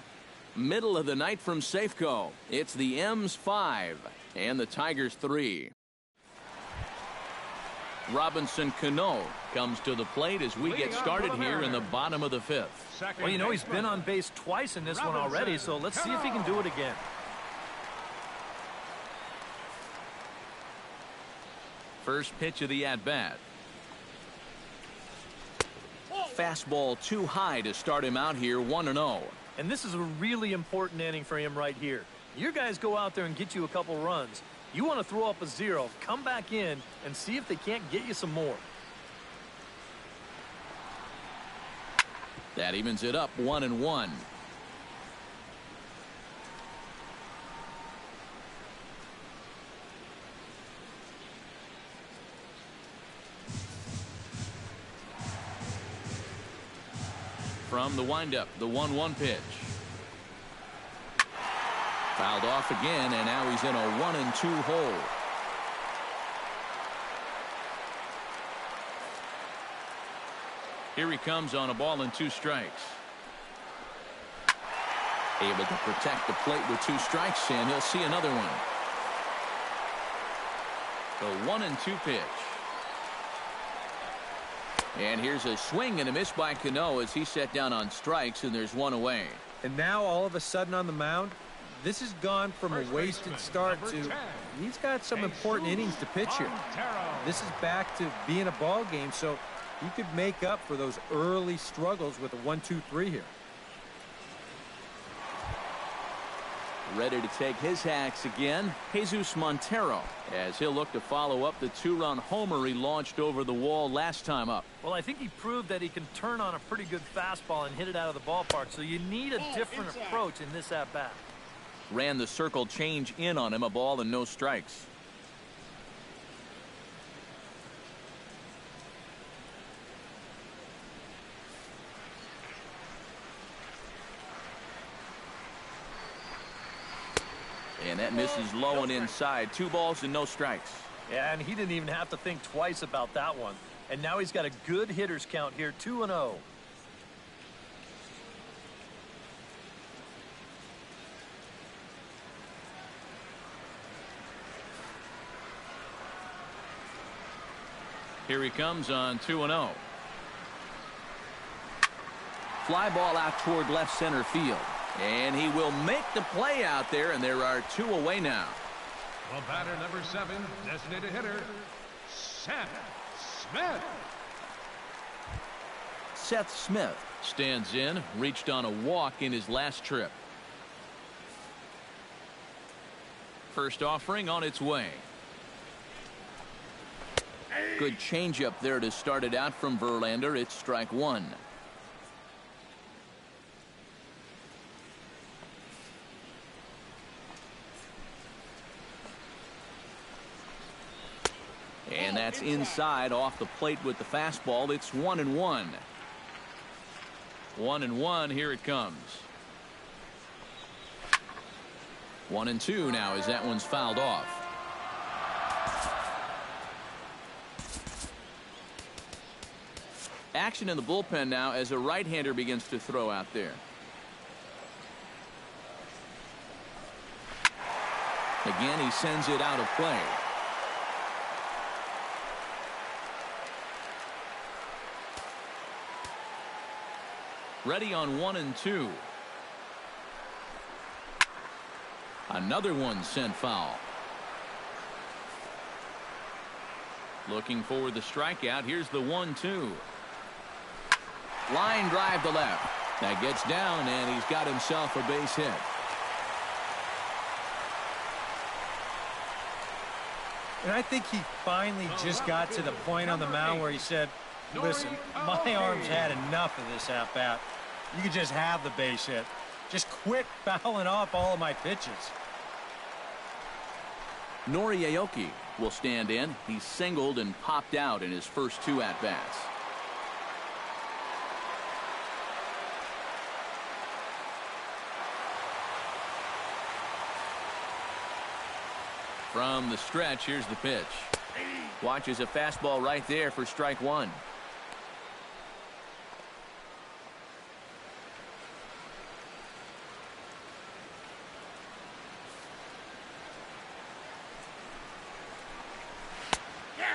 Middle of the night from Safeco. It's the M's 5 and the Tigers 3. Robinson Cano comes to the plate as we get started here in the bottom of the 5th. Well, you know, he's been on base twice in this one already, so let's see if he can do it again. First pitch of the at-bat. Fastball too high to start him out here, 1-0. And this is a really important inning for him right here. Your guys go out there and get you a couple runs. You want to throw up a 0, come back in and see if they can't get you some more. That evens it up, 1-1. From the windup, the 1-1 pitch. Fouled off again, and now he's in a 1-2 hole. Here he comes on a ball and 2 strikes. Able to protect the plate with 2 strikes, and he'll see another one. The 1-2 pitch. And here's a swing and a miss by Cano as he's set down on strikes, and there's 1 away. And now all of a sudden on the mound, this has gone from a wasted start to he's got some important innings to pitch here. This is back to being a ball game, so he could make up for those early struggles with a 1-2-3 here. Ready to take his hacks again, Jesus Montero, as he'll look to follow up the 2-run homer he launched over the wall last time up. Well, I think he proved that he can turn on a pretty good fastball and hit it out of the ballpark, so you need a different approach in this at-bat. Ran the circle change in on him, a ball and no strikes. And that misses low and inside. 2 balls and no strikes. Yeah, and he didn't even have to think twice about that one. And now he's got a good hitters count here, 2-0. Here he comes on 2-0. Fly ball out toward left center field. And he will make the play out there, and there are 2 away now. Well, batter number 7, designated hitter, Seth Smith. Seth Smith stands in, reached on a walk in his last trip. First offering on its way. Good changeup there to start it out from Verlander. It's strike 1. And that's inside off the plate with the fastball. It's 1-1. 1-1. Here it comes. 1-2 now as that one's fouled off. Action in the bullpen now as a right-hander begins to throw out there. Again, he sends it out of play. Ready on 1-2. Another one sent foul. Looking for the strikeout. Here's the 1-2. Line drive to left. That gets down, and he's got himself a base hit. And I think he finally just got to the point on the mound where he said, listen, my arm's had enough of this at-bat. You could just have the base hit. Just quit fouling off all of my pitches. Nori Aoki will stand in. He's singled and popped out in his first 2 at-bats. From the stretch, here's the pitch. Watches a fastball right there for strike one.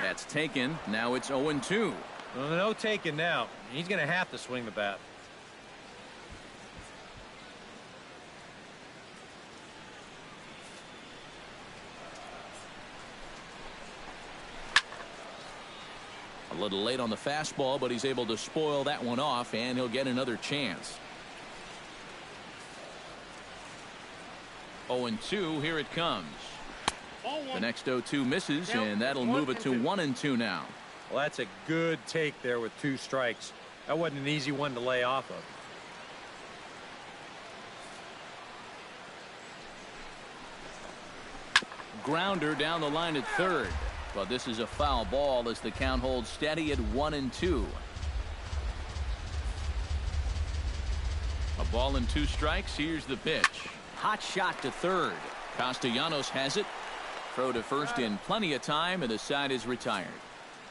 That's taken. Now it's 0-2. Well, no taking now. He's going to have to swing the bat. A little late on the fastball, but he's able to spoil that one off, and he'll get another chance. 0-2, here it comes. The next 0-2 misses, and that'll move it to 1-2 now. Well, that's a good take there with 2 strikes. That wasn't an easy one to lay off of. Grounder down the line at third. But this is a foul ball as the count holds steady at 1-2. A ball and 2 strikes. Here's the pitch. Hot shot to third. Castellanos has it. Throw to first in plenty of time, and the side is retired.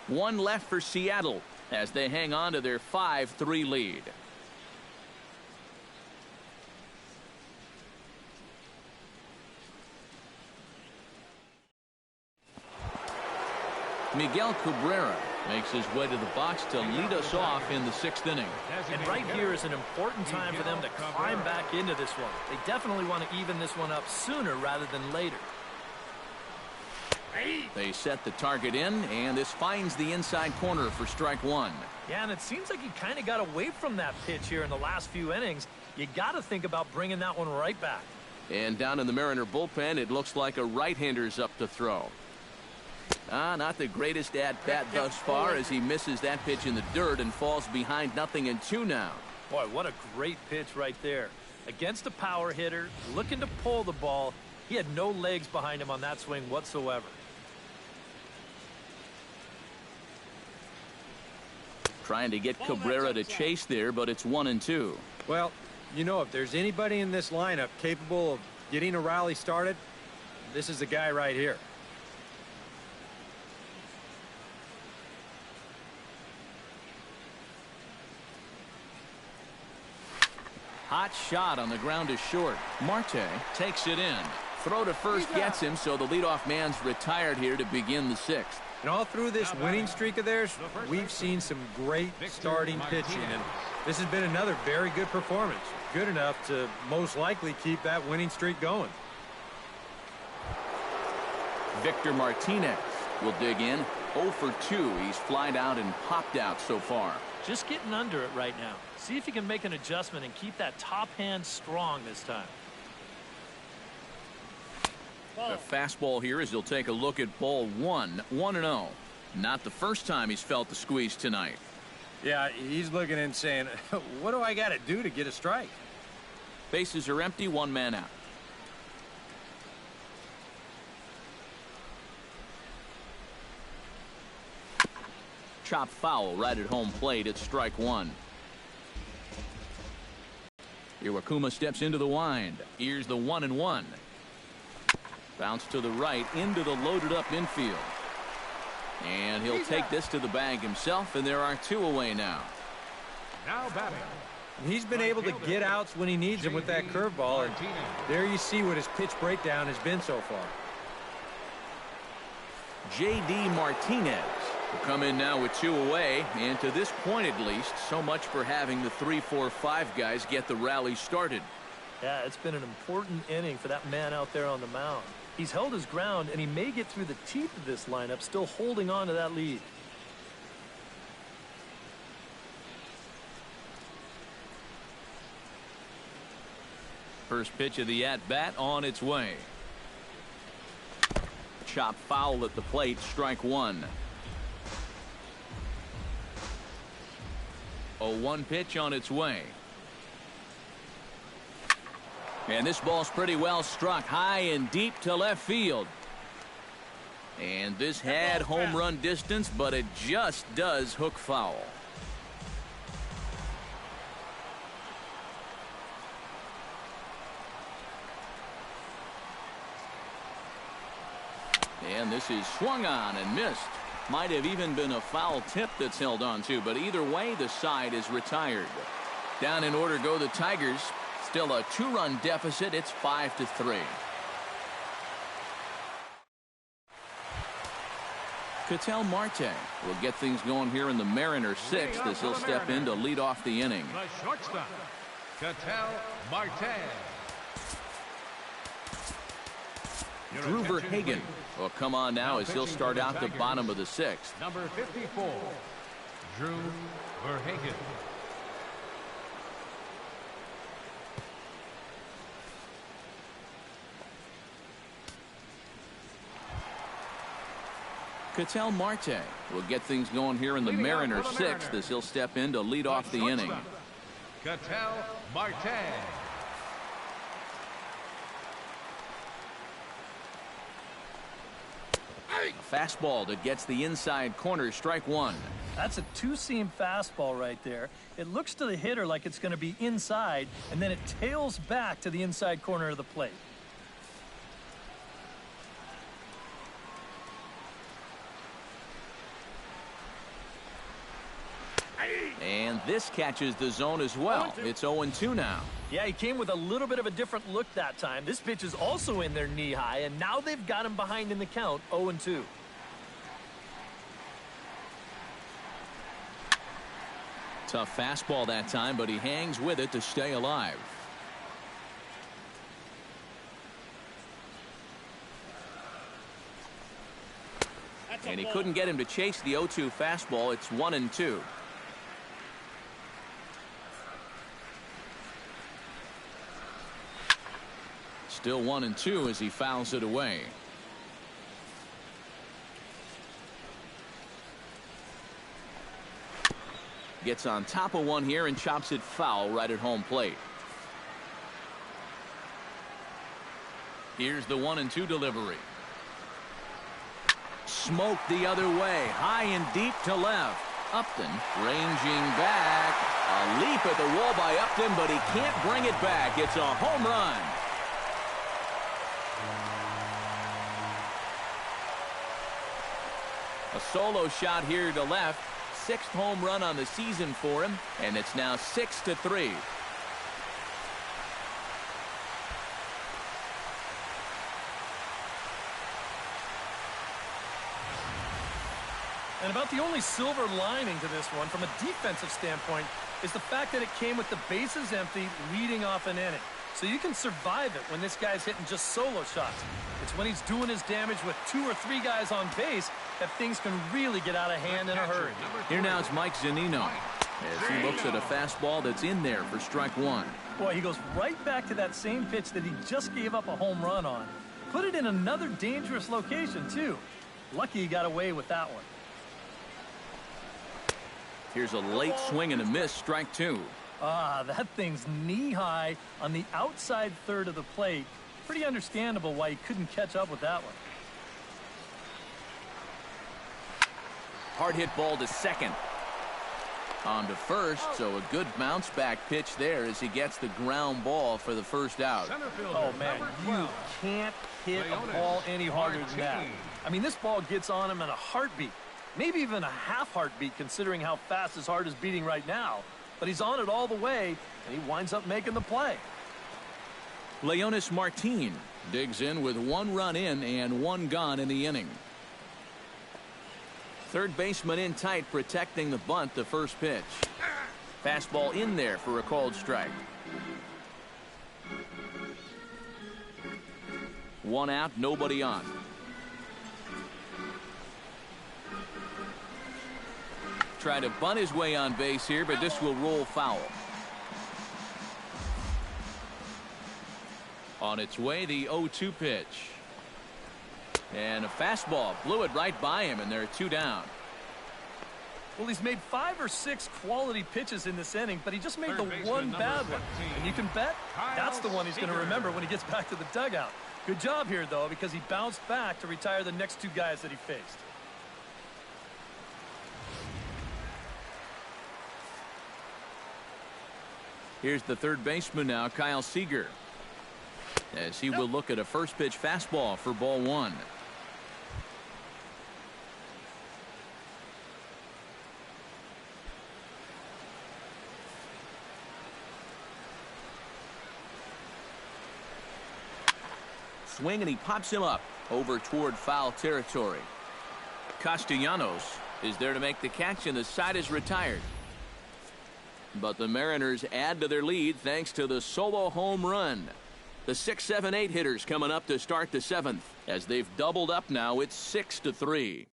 1 left for Seattle as they hang on to their 5-3 lead. Miguel Cabrera makes his way to the box to lead us off in the 6th inning. And right here is an important time for them to climb back into this one. They definitely want to even this one up sooner rather than later. They set the target in, and this finds the inside corner for strike one. Yeah, and it seems like he kind of got away from that pitch here in the last few innings. You got to think about bringing that one right back. And down in the Mariner bullpen, it looks like a right-hander's up to throw. Not the greatest at-bat thus far as he misses that pitch in the dirt and falls behind 0-2 now. Boy, what a great pitch right there. Against a power hitter, looking to pull the ball. He had no legs behind him on that swing whatsoever. Trying to get Cabrera to chase there, but it's 1-2. Well, you know, if there's anybody in this lineup capable of getting a rally started, this is the guy right here. Hot shot on the ground is short. Marte takes it in. Throw to first gets him, so the leadoff man's retired here to begin the 6th. And all through this winning streak of theirs, we've seen some great starting pitching, and this has been another very good performance. Good enough to most likely keep that winning streak going. Victor Martinez will dig in. 0 for 2. He's flied out and popped out so far. Just getting under it right now. See if he can make an adjustment and keep that top hand strong this time. The fastball here as he'll take a look at ball 1. 1-0. Not the first time he's felt the squeeze tonight. Yeah, he's looking and saying, what do I got to do to get a strike? Bases are empty, 1 man out. Chop foul right at home plate at strike 1. Iwakuma steps into the wind. Here's the 1-1. Bounce to the right into the loaded up infield. And he'll take this to the bag himself, and there are 2 away now. Now batting. He's been able to get outs when he needs them with that curveball, and there you see what his pitch breakdown has been so far. J.D. Martinez will come in now with 2 away, and to this point at least, so much for having the 3-4-5 guys get the rally started. Yeah, it's been an important inning for that man out there on the mound. He's held his ground, and he may get through the teeth of this lineup, still holding on to that lead. First pitch of the at-bat on its way. Chop foul at the plate, strike 1. 0-1 pitch on its way. And this ball's pretty well struck high and deep to left field. And this had home run distance, but it just does hook foul. And this is swung on and missed. Might have even been a foul tip that's held on to, but either way, the side is retired. Down in order go the Tigers. Still a 2-run deficit. It's 5-3. Ketel Marte will get things going here in the Mariners' 6th as he'll step in to lead off the inning. The shortstop, Ketel Marte. Drew Verhagen will come on now as he'll start out the bottom of the 6th. Number 54, Drew Verhagen. Ketel Marte will get things going here in the Mariners' 6th as he'll step in to lead off the inning. Ketel Marte. A fastball that gets the inside corner, strike one. That's a two-seam fastball right there. It looks to the hitter like it's going to be inside, and then it tails back to the inside corner of the plate. And this catches the zone as well. It's 0-2 now. Yeah, he came with a little bit of a different look that time. This pitch is also in there knee-high, and now they've got him behind in the count, 0-2. Tough fastball that time, but he hangs with it to stay alive. And he couldn't get him to chase the 0-2 fastball. It's 1-2. Still 1-2 as he fouls it away. Gets on top of one here and chops it foul right at home plate. Here's the 1-2 delivery. Smoked the other way, high and deep to left. Upton ranging back. A leap at the wall by Upton, but he can't bring it back. It's a home run. A solo shot here to left. 6th home run on the season for him, and it's now 6-3. And about the only silver lining to this one from a defensive standpoint is the fact that it came with the bases empty leading off an inning. So you can survive it when this guy's hitting just solo shots. It's when he's doing his damage with 2 or 3 guys on base that things can really get out of hand in a hurry. Here now is Mike Zunino as he looks at a fastball that's in there for strike one. Boy, he goes right back to that same pitch that he just gave up a home run on. Put it in another dangerous location, too. Lucky he got away with that one. Here's a late swing and a miss, strike two. Ah, that thing's knee-high on the outside third of the plate. Pretty understandable why he couldn't catch up with that one. Hard hit ball to second. On to first, so a good bounce back pitch there as he gets the ground ball for the first out. Oh, man, you can't hit a ball any harder than that. I mean, this ball gets on him in a heartbeat. Maybe even a half heartbeat considering how fast his heart is beating right now. But he's on it all the way, and he winds up making the play. Leonys Martin digs in with 1 run in and 1 gone in the inning. Third baseman in tight, protecting the bunt, the first pitch. Fastball in there for a called strike. 1 out, nobody on. Try to bunt his way on base here, but this will roll foul. On its way, the 0-2 pitch. And a fastball blew it right by him, and there are 2 down. Well, he's made 5 or 6 quality pitches in this inning, but he just made the one bad one. And you can bet that's the one he's going to remember when he gets back to the dugout. Good job here, though, because he bounced back to retire the next 2 guys that he faced. Here's the third baseman now, Kyle Seager, as he will look at a first pitch fastball for ball 1. swing, and he pops him up over toward foul territory. Castellanos is there to make the catch, and the side is retired. But the Mariners add to their lead thanks to the solo home run. The 6, 7, 8 hitters coming up to start the 7th. As they've doubled up now, it's 6-3.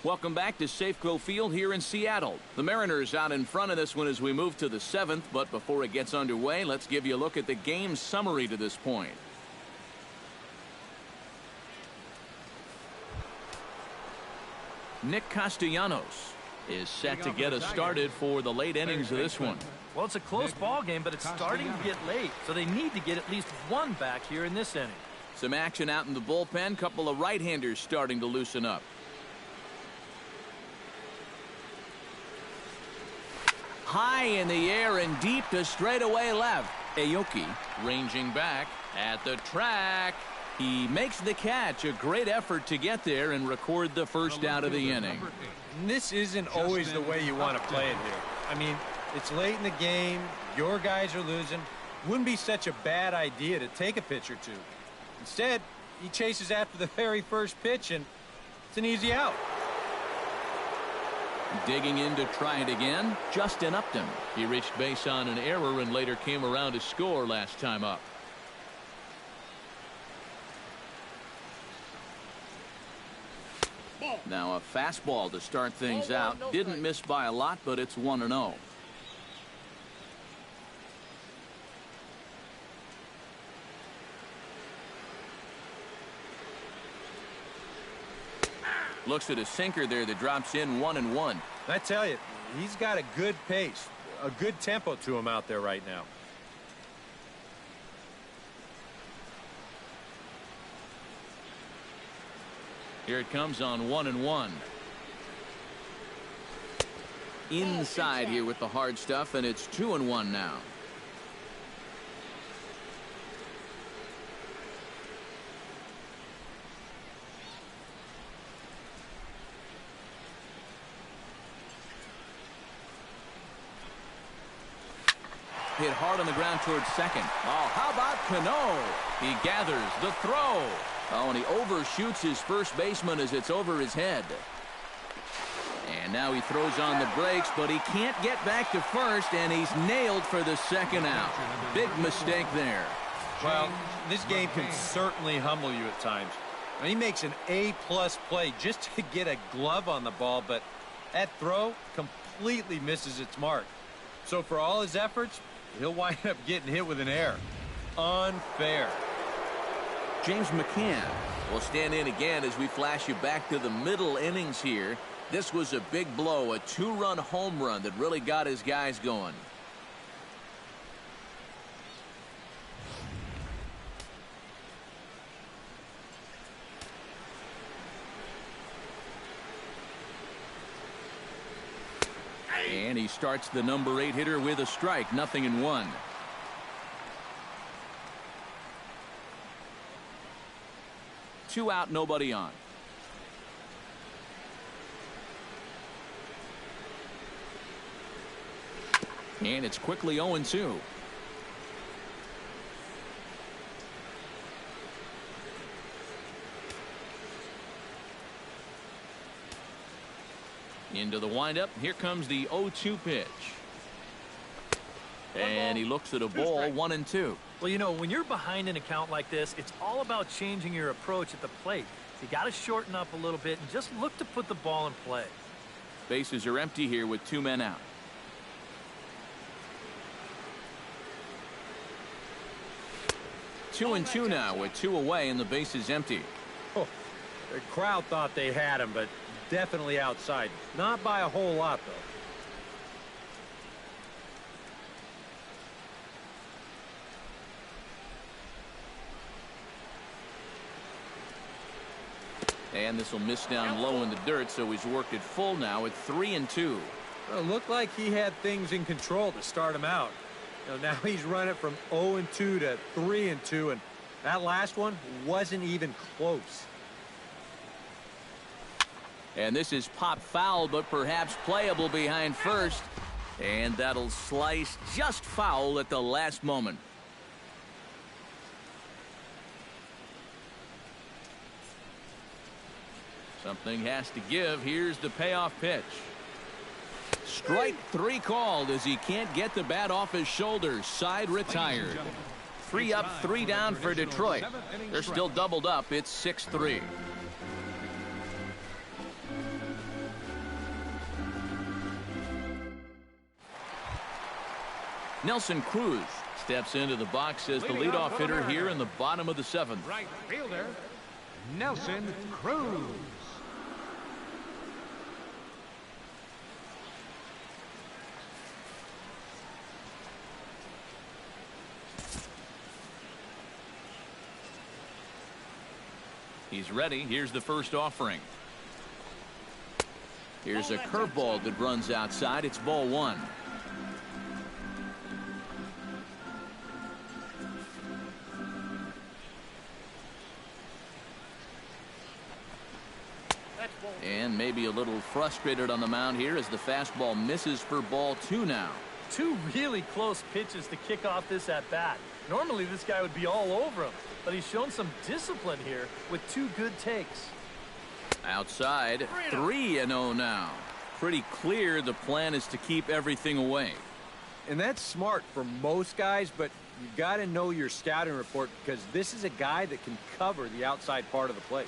Welcome back to Safeco Field here in Seattle. The Mariners out in front of this one as we move to the 7th. But before it gets underway, let's give you a look at the game summary to this point. Nick Castellanos is set to get us started for the late innings of this one. Well, it's a close ball game, but it's starting to get late, so they need to get at least one back here in this inning. Some action out in the bullpen. Couple of right-handers starting to loosen up. High in the air and deep to straightaway left. Aoki ranging back at the track. He makes the catch. A great effort to get there and record the first out of the inning. This isn't always the way you want to play it here. I mean, it's late in the game. Your guys are losing. Wouldn't be such a bad idea to take a pitch or two. Instead, he chases after the very first pitch, and it's an easy out. Digging in to try it again, Justin Upton. He reached base on an error and later came around to score last time up. Now a fastball to start things out. Didn't miss by a lot, but it's 1-0. Looks at a sinker there that drops in 1-1. I tell you, he's got a good pace, a good tempo to him out there right now. Here it comes on 1-1. Inside here with the hard stuff, and it's 2-1 now. Hit hard on the ground towards second. Oh, how about Cano? He gathers the throw. Oh, and he overshoots his first baseman as it's over his head. And now he throws on the brakes, but he can't get back to first, and he's nailed for the second out. Big mistake there. Well, this game can certainly humble you at times. And he makes an A-plus play just to get a glove on the ball, but that throw completely misses its mark. So for all his efforts, he'll wind up getting hit with an error. Unfair. James McCann will stand in again as we flash you back to the middle innings here. This was a big blow, a 2-run home run that really got his guys going. And he starts the number 8 hitter with a strike, 0-1. Two out, nobody on. And it's quickly 0-2. Into the windup. Here comes the 0-2 pitch. And he looks at a ball, 1-2. Well, you know, when you're behind an account like this, it's all about changing your approach at the plate. You got to shorten up a little bit and just look to put the ball in play. Bases are empty here with 2 men out. Two and two now with 2 away and the base is empty. Oh, the crowd thought they had him, but definitely outside. Not by a whole lot, though. And this will miss down low in the dirt, so he's worked it full now at 3-2. Well, it looked like he had things in control to start him out. You know, now he's running from 0-2 to 3-2, and that last one wasn't even close. And this is pop foul, but perhaps playable behind first. And that'll slice just foul at the last moment. Something has to give. Here's the payoff pitch. Strike 3 called as he can't get the bat off his shoulders. Side retired. 3 up, 3 down for Detroit. They're still doubled up. It's 6-3. Nelson Cruz steps into the box as the leadoff hitter here in the bottom of the 7th. Right fielder, Nelson Cruz. He's ready. Here's the first offering. Here's a curveball that runs outside. It's ball 1. And maybe a little frustrated on the mound here as the fastball misses for ball 2 now. 2 really close pitches to kick off this at-bat. Normally this guy would be all over him, but he's shown some discipline here with 2 good takes. Outside, 3-0 now. Pretty clear the plan is to keep everything away. And that's smart for most guys, but you got to know your scouting report because this is a guy that can cover the outside part of the plate.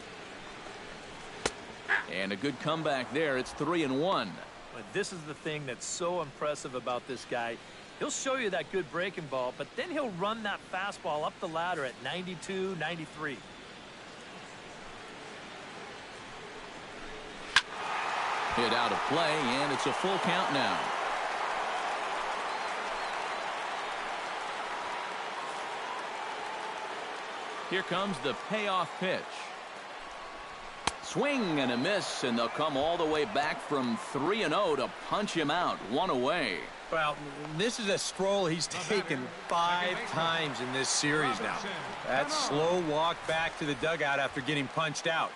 And a good comeback there. It's 3-1. But this is the thing that's so impressive about this guy. He'll show you that good breaking ball, but then he'll run that fastball up the ladder at 92, 93. Hit out of play, and it's a full count now. Here comes the payoff pitch. Swing and a miss, and they'll come all the way back from 3-0 to punch him out. 1 away. Well, this is a stroll he's taken 5 times in this series now. That slow walk back to the dugout after getting punched out.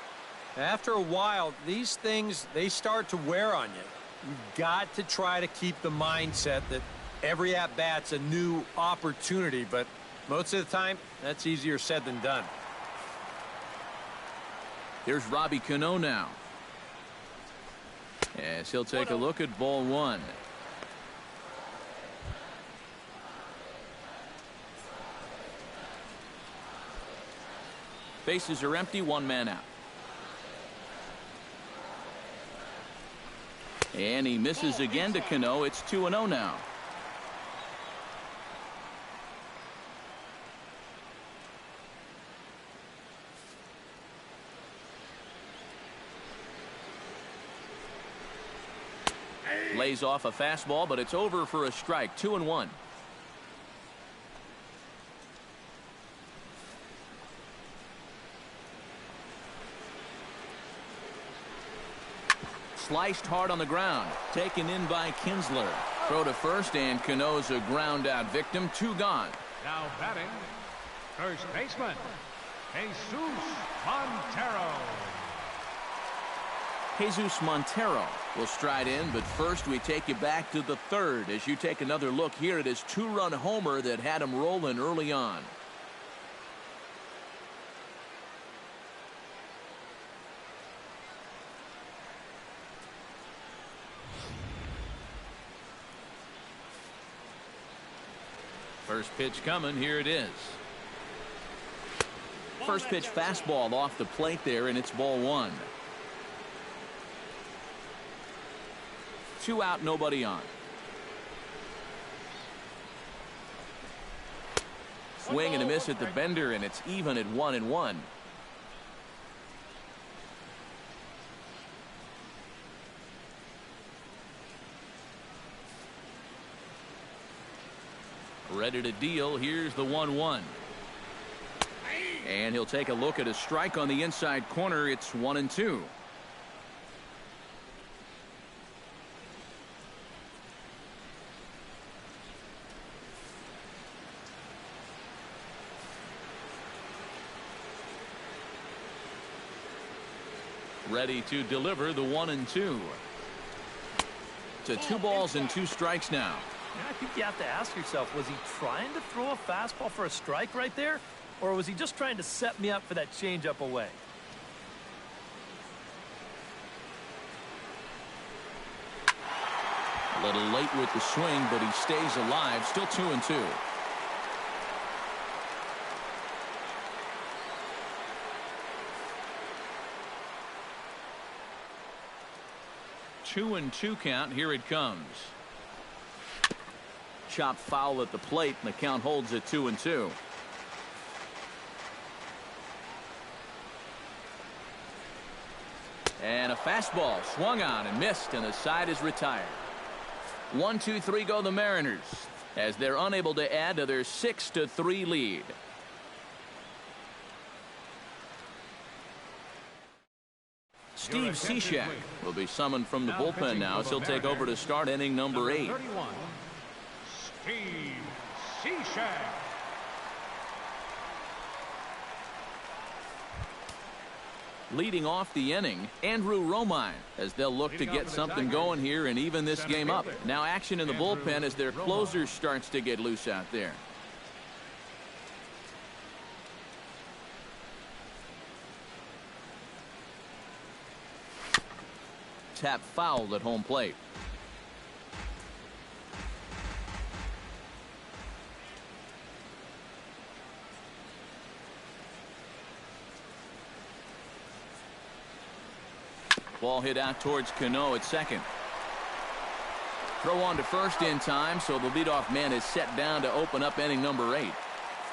After a while, these things, they start to wear on you. You've got to try to keep the mindset that every at-bat's a new opportunity, but most of the time, that's easier said than done. Here's Robbie Cano now. As he'll take a look at ball 1. Bases are empty, 1 man out. And he misses again to Cano. It's 2-0 now. Lays off a fastball, but it's over for a strike. 2-1. Sliced hard on the ground. Taken in by Kinsler. Throw to first, and Cano's a ground out victim. 2 gone. Now batting, first baseman, Jesus Montero. Jesus Montero will stride in, but first we take you back to the 3rd as you take another look here at his 2-run homer that had him rolling early on. First pitch coming. Here it is. First pitch fastball off the plate there, and it's ball 1. 2 out, nobody on. Swing and a miss at the bender, and it's even at 1-1. Ready to deal. Here's the 1-1. And he'll take a look at a strike on the inside corner. It's 1-2. Ready to deliver the 1-2. To 2 balls and 2 strikes now. I think you have to ask yourself, was he trying to throw a fastball for a strike right there? Or was he just trying to set me up for that changeup away? Little late with the swing, but he stays alive. Still 2-2. Two and two count. Here it comes. Chop foul at the plate, and the count holds at 2-2. And a fastball swung on and missed, and the side is retired. 1-2-3 go the Mariners as they're unable to add to their 6-3 lead. Steve Cishek will be summoned from the bullpen now as he'll take over to start inning number 8. Steve Cishek. Leading off the inning, Andrew Romine, as they'll look to get something going here and even this game up. Now action in the bullpen as their closer starts to get loose out there. Tap foul at home plate. Ball hit out towards Cano at second. Throw on to first in time, so the leadoff man is set down to open up inning number 8.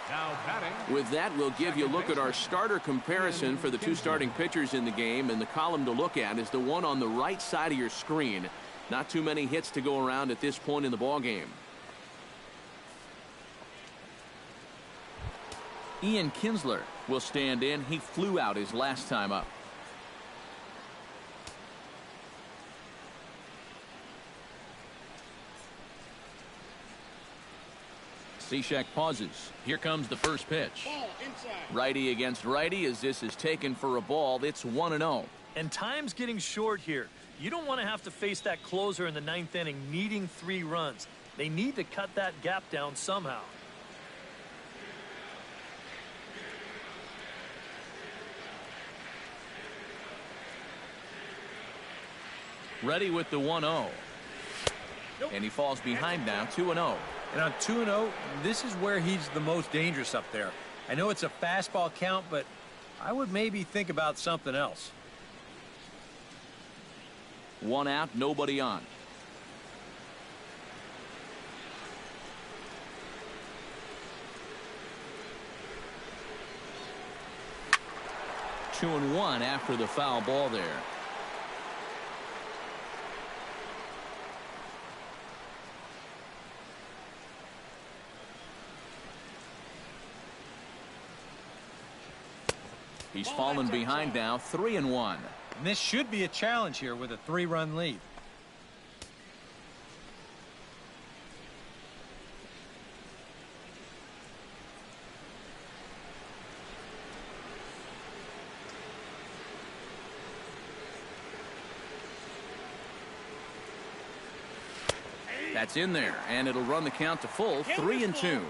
Now batting. With that, we'll give you a look at our starter comparison for the two starting pitchers in the game, and the column to look at is the one on the right side of your screen. Not too many hits to go around at this point in the ball game. Ian Kinsler will stand in. He flew out his last time up. Cishek pauses. Here comes the first pitch. Righty against righty as this is taken for a ball. It's 1-0. And time's getting short here. You don't want to have to face that closer in the 9th inning needing 3 runs. They need to cut that gap down somehow. Ready with the 1-0. And he falls behind now, 2-0. And on 2-0, this is where he's the most dangerous up there. I know it's a fastball count, but I would maybe think about something else. 1 out, nobody on. Two and one after the foul ball there. He's fallen behind now, 3-1. And this should be a challenge here with a 3-run lead. That's in there, and it'll run the count to full, 3-2.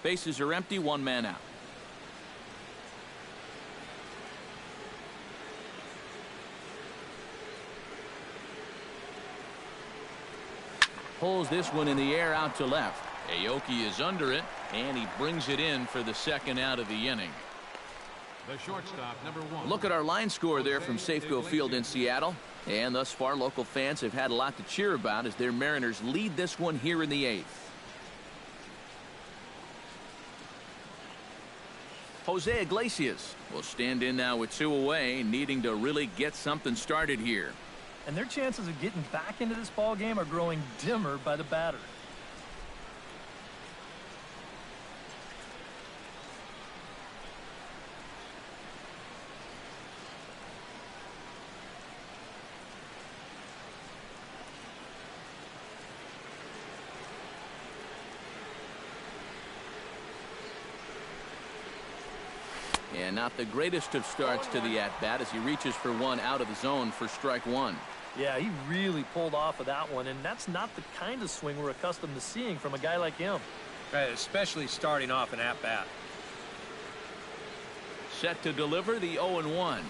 Bases are empty, 1 man out. Pulls this one in the air out to left. Aoki is under it, and he brings it in for the 2nd out of the inning. The shortstop, number 1. Look at our line score there from Safeco Field in Seattle. And thus far, local fans have had a lot to cheer about as their Mariners lead this one here in the 8th. Jose Iglesias will stand in now with 2 away, needing to really get something started here. And their chances of getting back into this ball game are growing dimmer by the batter. And not the greatest of starts to the at-bat as he reaches for one out of the zone for strike 1. Yeah, he really pulled off of that one, and that's not the kind of swing we're accustomed to seeing from a guy like him. Right, especially starting off an at-bat. Set to deliver the 0-1.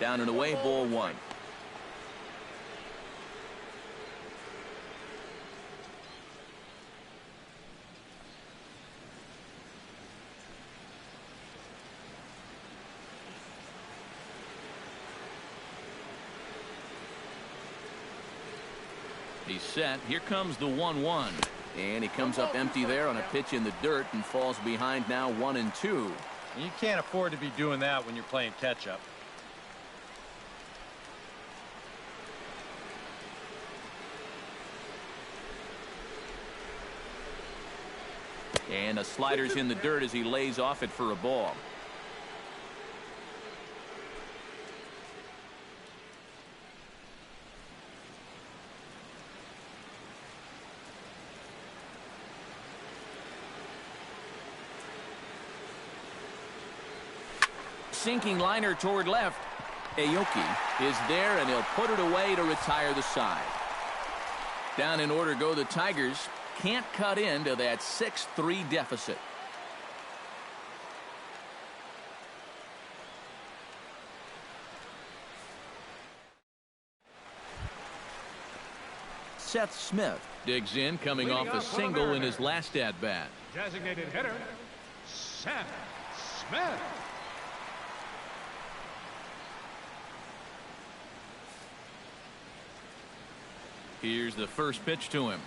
Down and away, ball one. He's set. Here comes the 1-1. And he comes up empty there on a pitch in the dirt and falls behind now 1-2. You can't afford to be doing that when you're playing catch-up. And a slider's in the dirt as he lays off it for a ball. Sinking liner toward left. Aoki is there, and he'll put it away to retire the side. Down in order go the Tigers. Can't cut into that 6-3 deficit. Seth Smith digs in, coming off a single in his last at-bat. Designated hitter, Seth Smith. Here's the first pitch to him.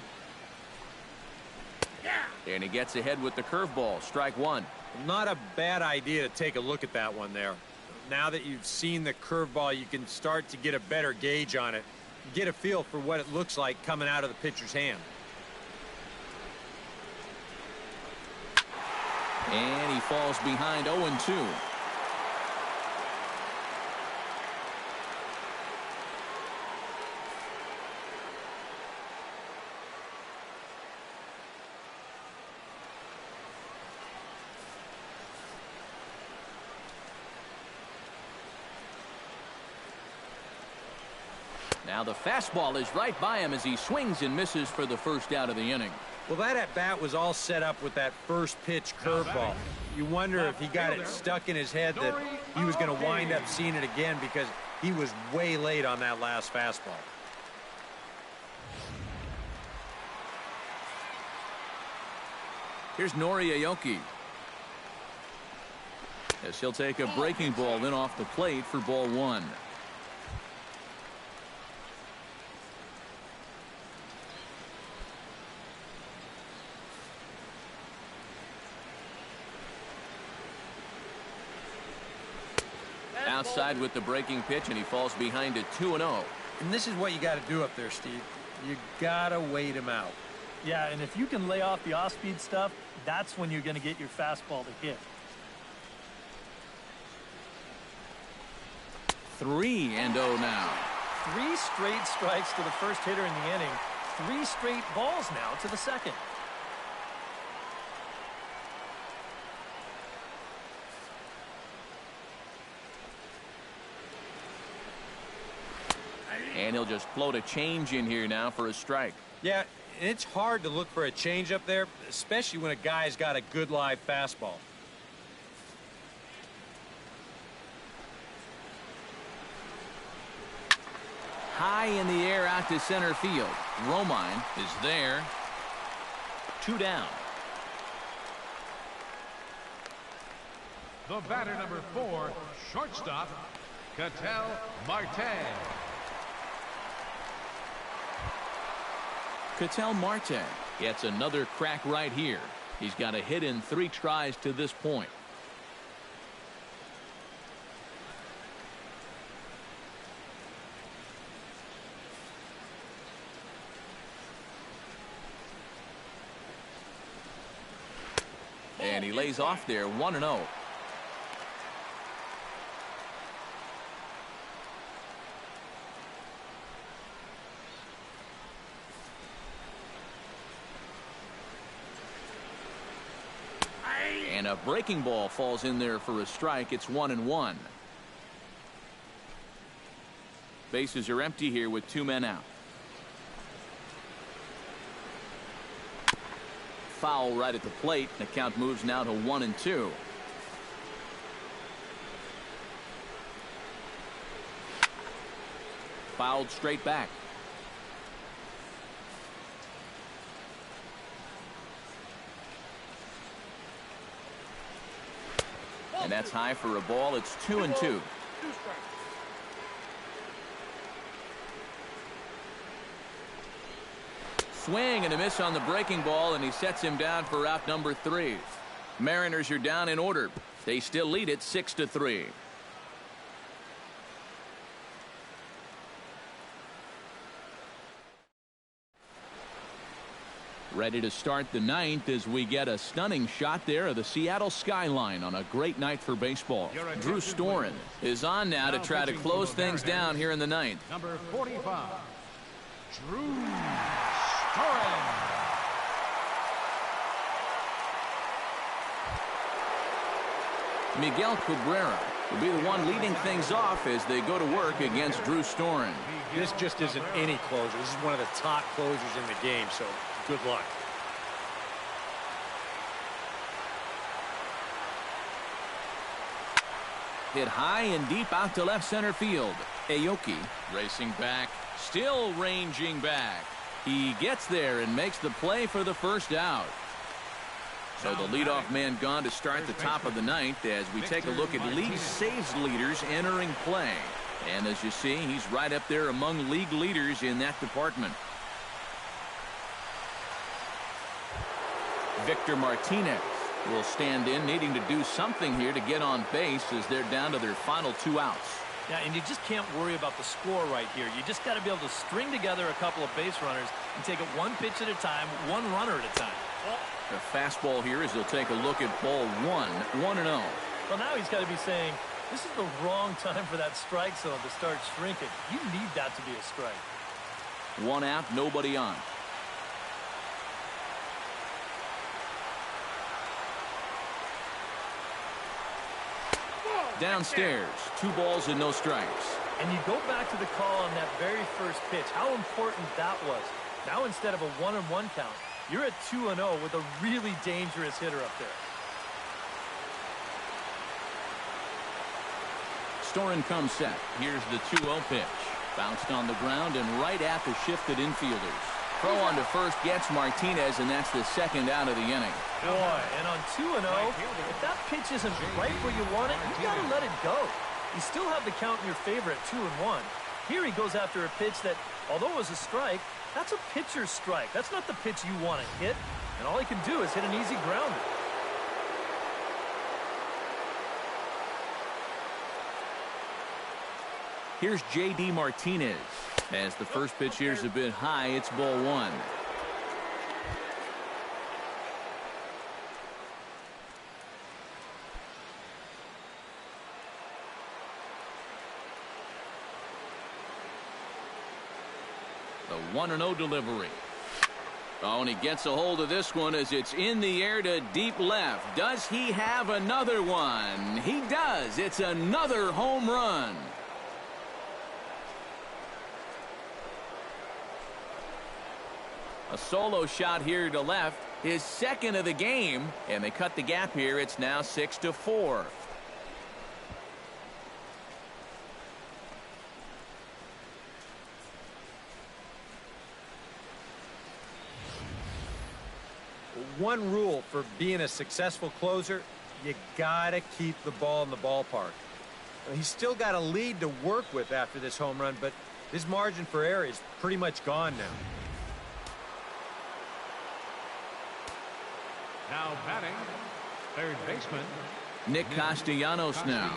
And he gets ahead with the curveball. Strike one. Not a bad idea to take a look at that one there. Now that you've seen the curveball, you can start to get a better gauge on it. Get a feel for what it looks like coming out of the pitcher's hand. And he falls behind 0-2. Now the fastball is right by him as he swings and misses for the first out of the inning. Well, that at-bat was all set up with that first pitch curveball. You wonder if he got it stuck in his head that he was going to wind up seeing it again because he was way late on that last fastball. Here's Nori Aoki, as he'll take a breaking ball in off the plate for ball one. Outside with the breaking pitch, and he falls behind it 2-0. And this is what you got to do up there, Steve. You got to wait him out. Yeah, and if you can lay off the off-speed stuff, that's when you're going to get your fastball to hit. 3-0 now. 3 straight strikes to the first hitter in the inning. 3 straight balls now to the second. And he'll just float a change in here now for a strike. Yeah, and it's hard to look for a change up there, especially when a guy's got a good live fastball. High in the air out to center field. Romine is there. 2 down. The batter, number 4, shortstop, Ketel Marte. Ketel Marte gets another crack right here. He's got a hit in 3 tries to this point. And he lays off there 1-0. And a breaking ball falls in there for a strike. It's 1-1. Bases are empty here with 2 men out. Foul right at the plate. The count moves now to 1-2. fouled straight back. And that's high for a ball. It's 2-2. Swing and a miss on the breaking ball, and he sets him down for out number 3. Mariners are down in order. They still lead it 6-3. Ready to start the 9th as we get a stunning shot there of the Seattle skyline on a great night for baseball. Drew Storen is on now to try to close things down here in the 9th. Number 45, Drew Storen. Miguel Cabrera will be the one leading things off as they go to work against Drew Storen. This just isn't any closer. This is one of the top closers in the game, so good luck. Hit high and deep out to left center field. Aoki racing back, still ranging back. He gets there and makes the play for the first out. So the leadoff man gone to start the top of the 9th as we take a look at league saves leaders entering play. And as you see, he's right up there among league leaders in that department. Victor Martinez will stand in, needing to do something here to get on base as they're down to their final 2 outs. Yeah, and you just can't worry about the score right here. You just got to be able to string together a couple of base runners and take it one pitch at a time, one runner at a time. The fastball here as he'll take a look at ball 1, 1-0. Well, now he's got to be saying, this is the wrong time for that strike zone to start shrinking. You need that to be a strike. 1 out, nobody on. Downstairs, 2 balls and no strikes. And you go back to the call on that very first pitch, how important that was. Now instead of a 1-1 count, you're at 2-0 with a really dangerous hitter up there. Storen comes set. Here's the 2-0 pitch. Bounced on the ground and right at the shifted infielders. Throw on to first gets Martinez, and that's the 2nd out of the inning. Boy, and on 2-0, if that pitch isn't right where you want it, you got to let it go. You still have the count in your favor at 2-1. Here he goes after a pitch that, although it was a strike, that's a pitcher's strike. That's not the pitch you want to hit. And all he can do is hit an easy grounder. Here's J.D. Martinez. As the first pitch here is a bit high, it's ball 1. The 1-0 delivery. Oh, and he gets a hold of this one as it's in the air to deep left. Does he have another one? He does. It's another home run. A solo shot here to left, his 2nd of the game, and they cut the gap here. It's now 6-4. One rule for being a successful closer, you gotta keep the ball in the ballpark. He's still got a lead to work with after this home run, but his margin for error is pretty much gone now. Now batting, third baseman, Nick Castellanos now,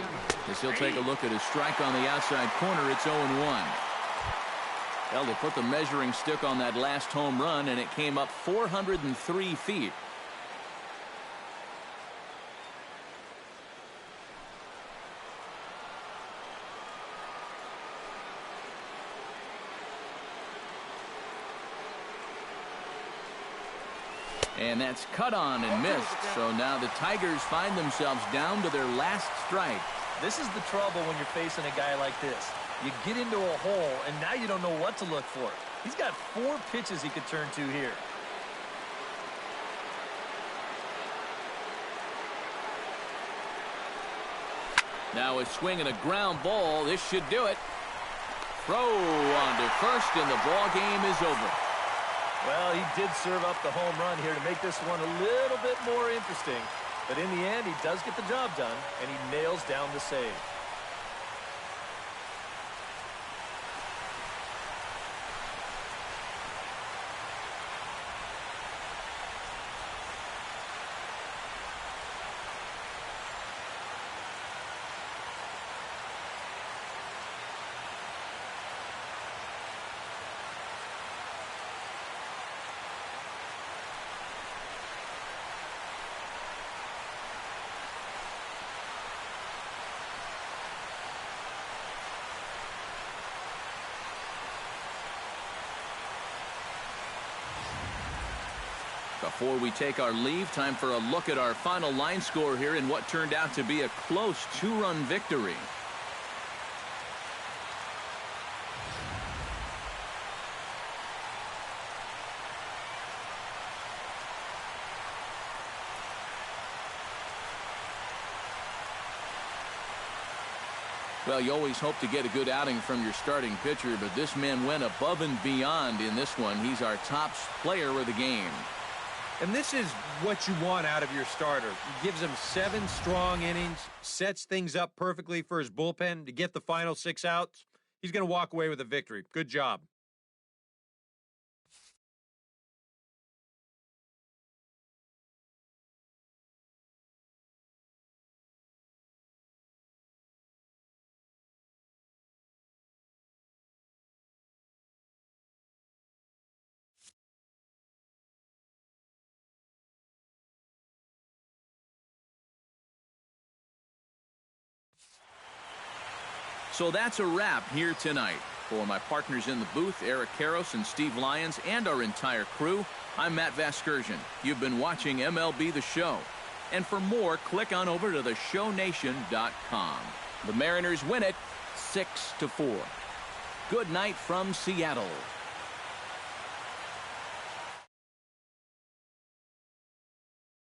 as he'll take a look at his strike on the outside corner. It's 0-1. Well, they put the measuring stick on that last home run, and it came up 403 feet. And that's cut on and missed. So now the Tigers find themselves down to their last strike. This is the trouble when you're facing a guy like this. You get into a hole, and now you don't know what to look for. He's got 4 pitches he could turn to here. Now a swing and a ground ball. This should do it. Throw on to first, and the ball game is over. Well, he did serve up the home run here to make this one a little bit more interesting. But in the end, he does get the job done, and he nails down the save. Before we take our leave, time for a look at our final line score here in what turned out to be a close 2-run victory. Well, you always hope to get a good outing from your starting pitcher, but this man went above and beyond in this one. He's our top player of the game. And this is what you want out of your starter. He gives him 7 strong innings, sets things up perfectly for his bullpen to get the final 6 outs. He's going to walk away with a victory. Good job. So that's a wrap here tonight. For my partners in the booth, Eric Karros and Steve Lyons, and our entire crew, I'm Matt Vasgersian. You've been watching MLB The Show. And for more, click on over to theshownation.com. The Mariners win it 6-4. Good night from Seattle.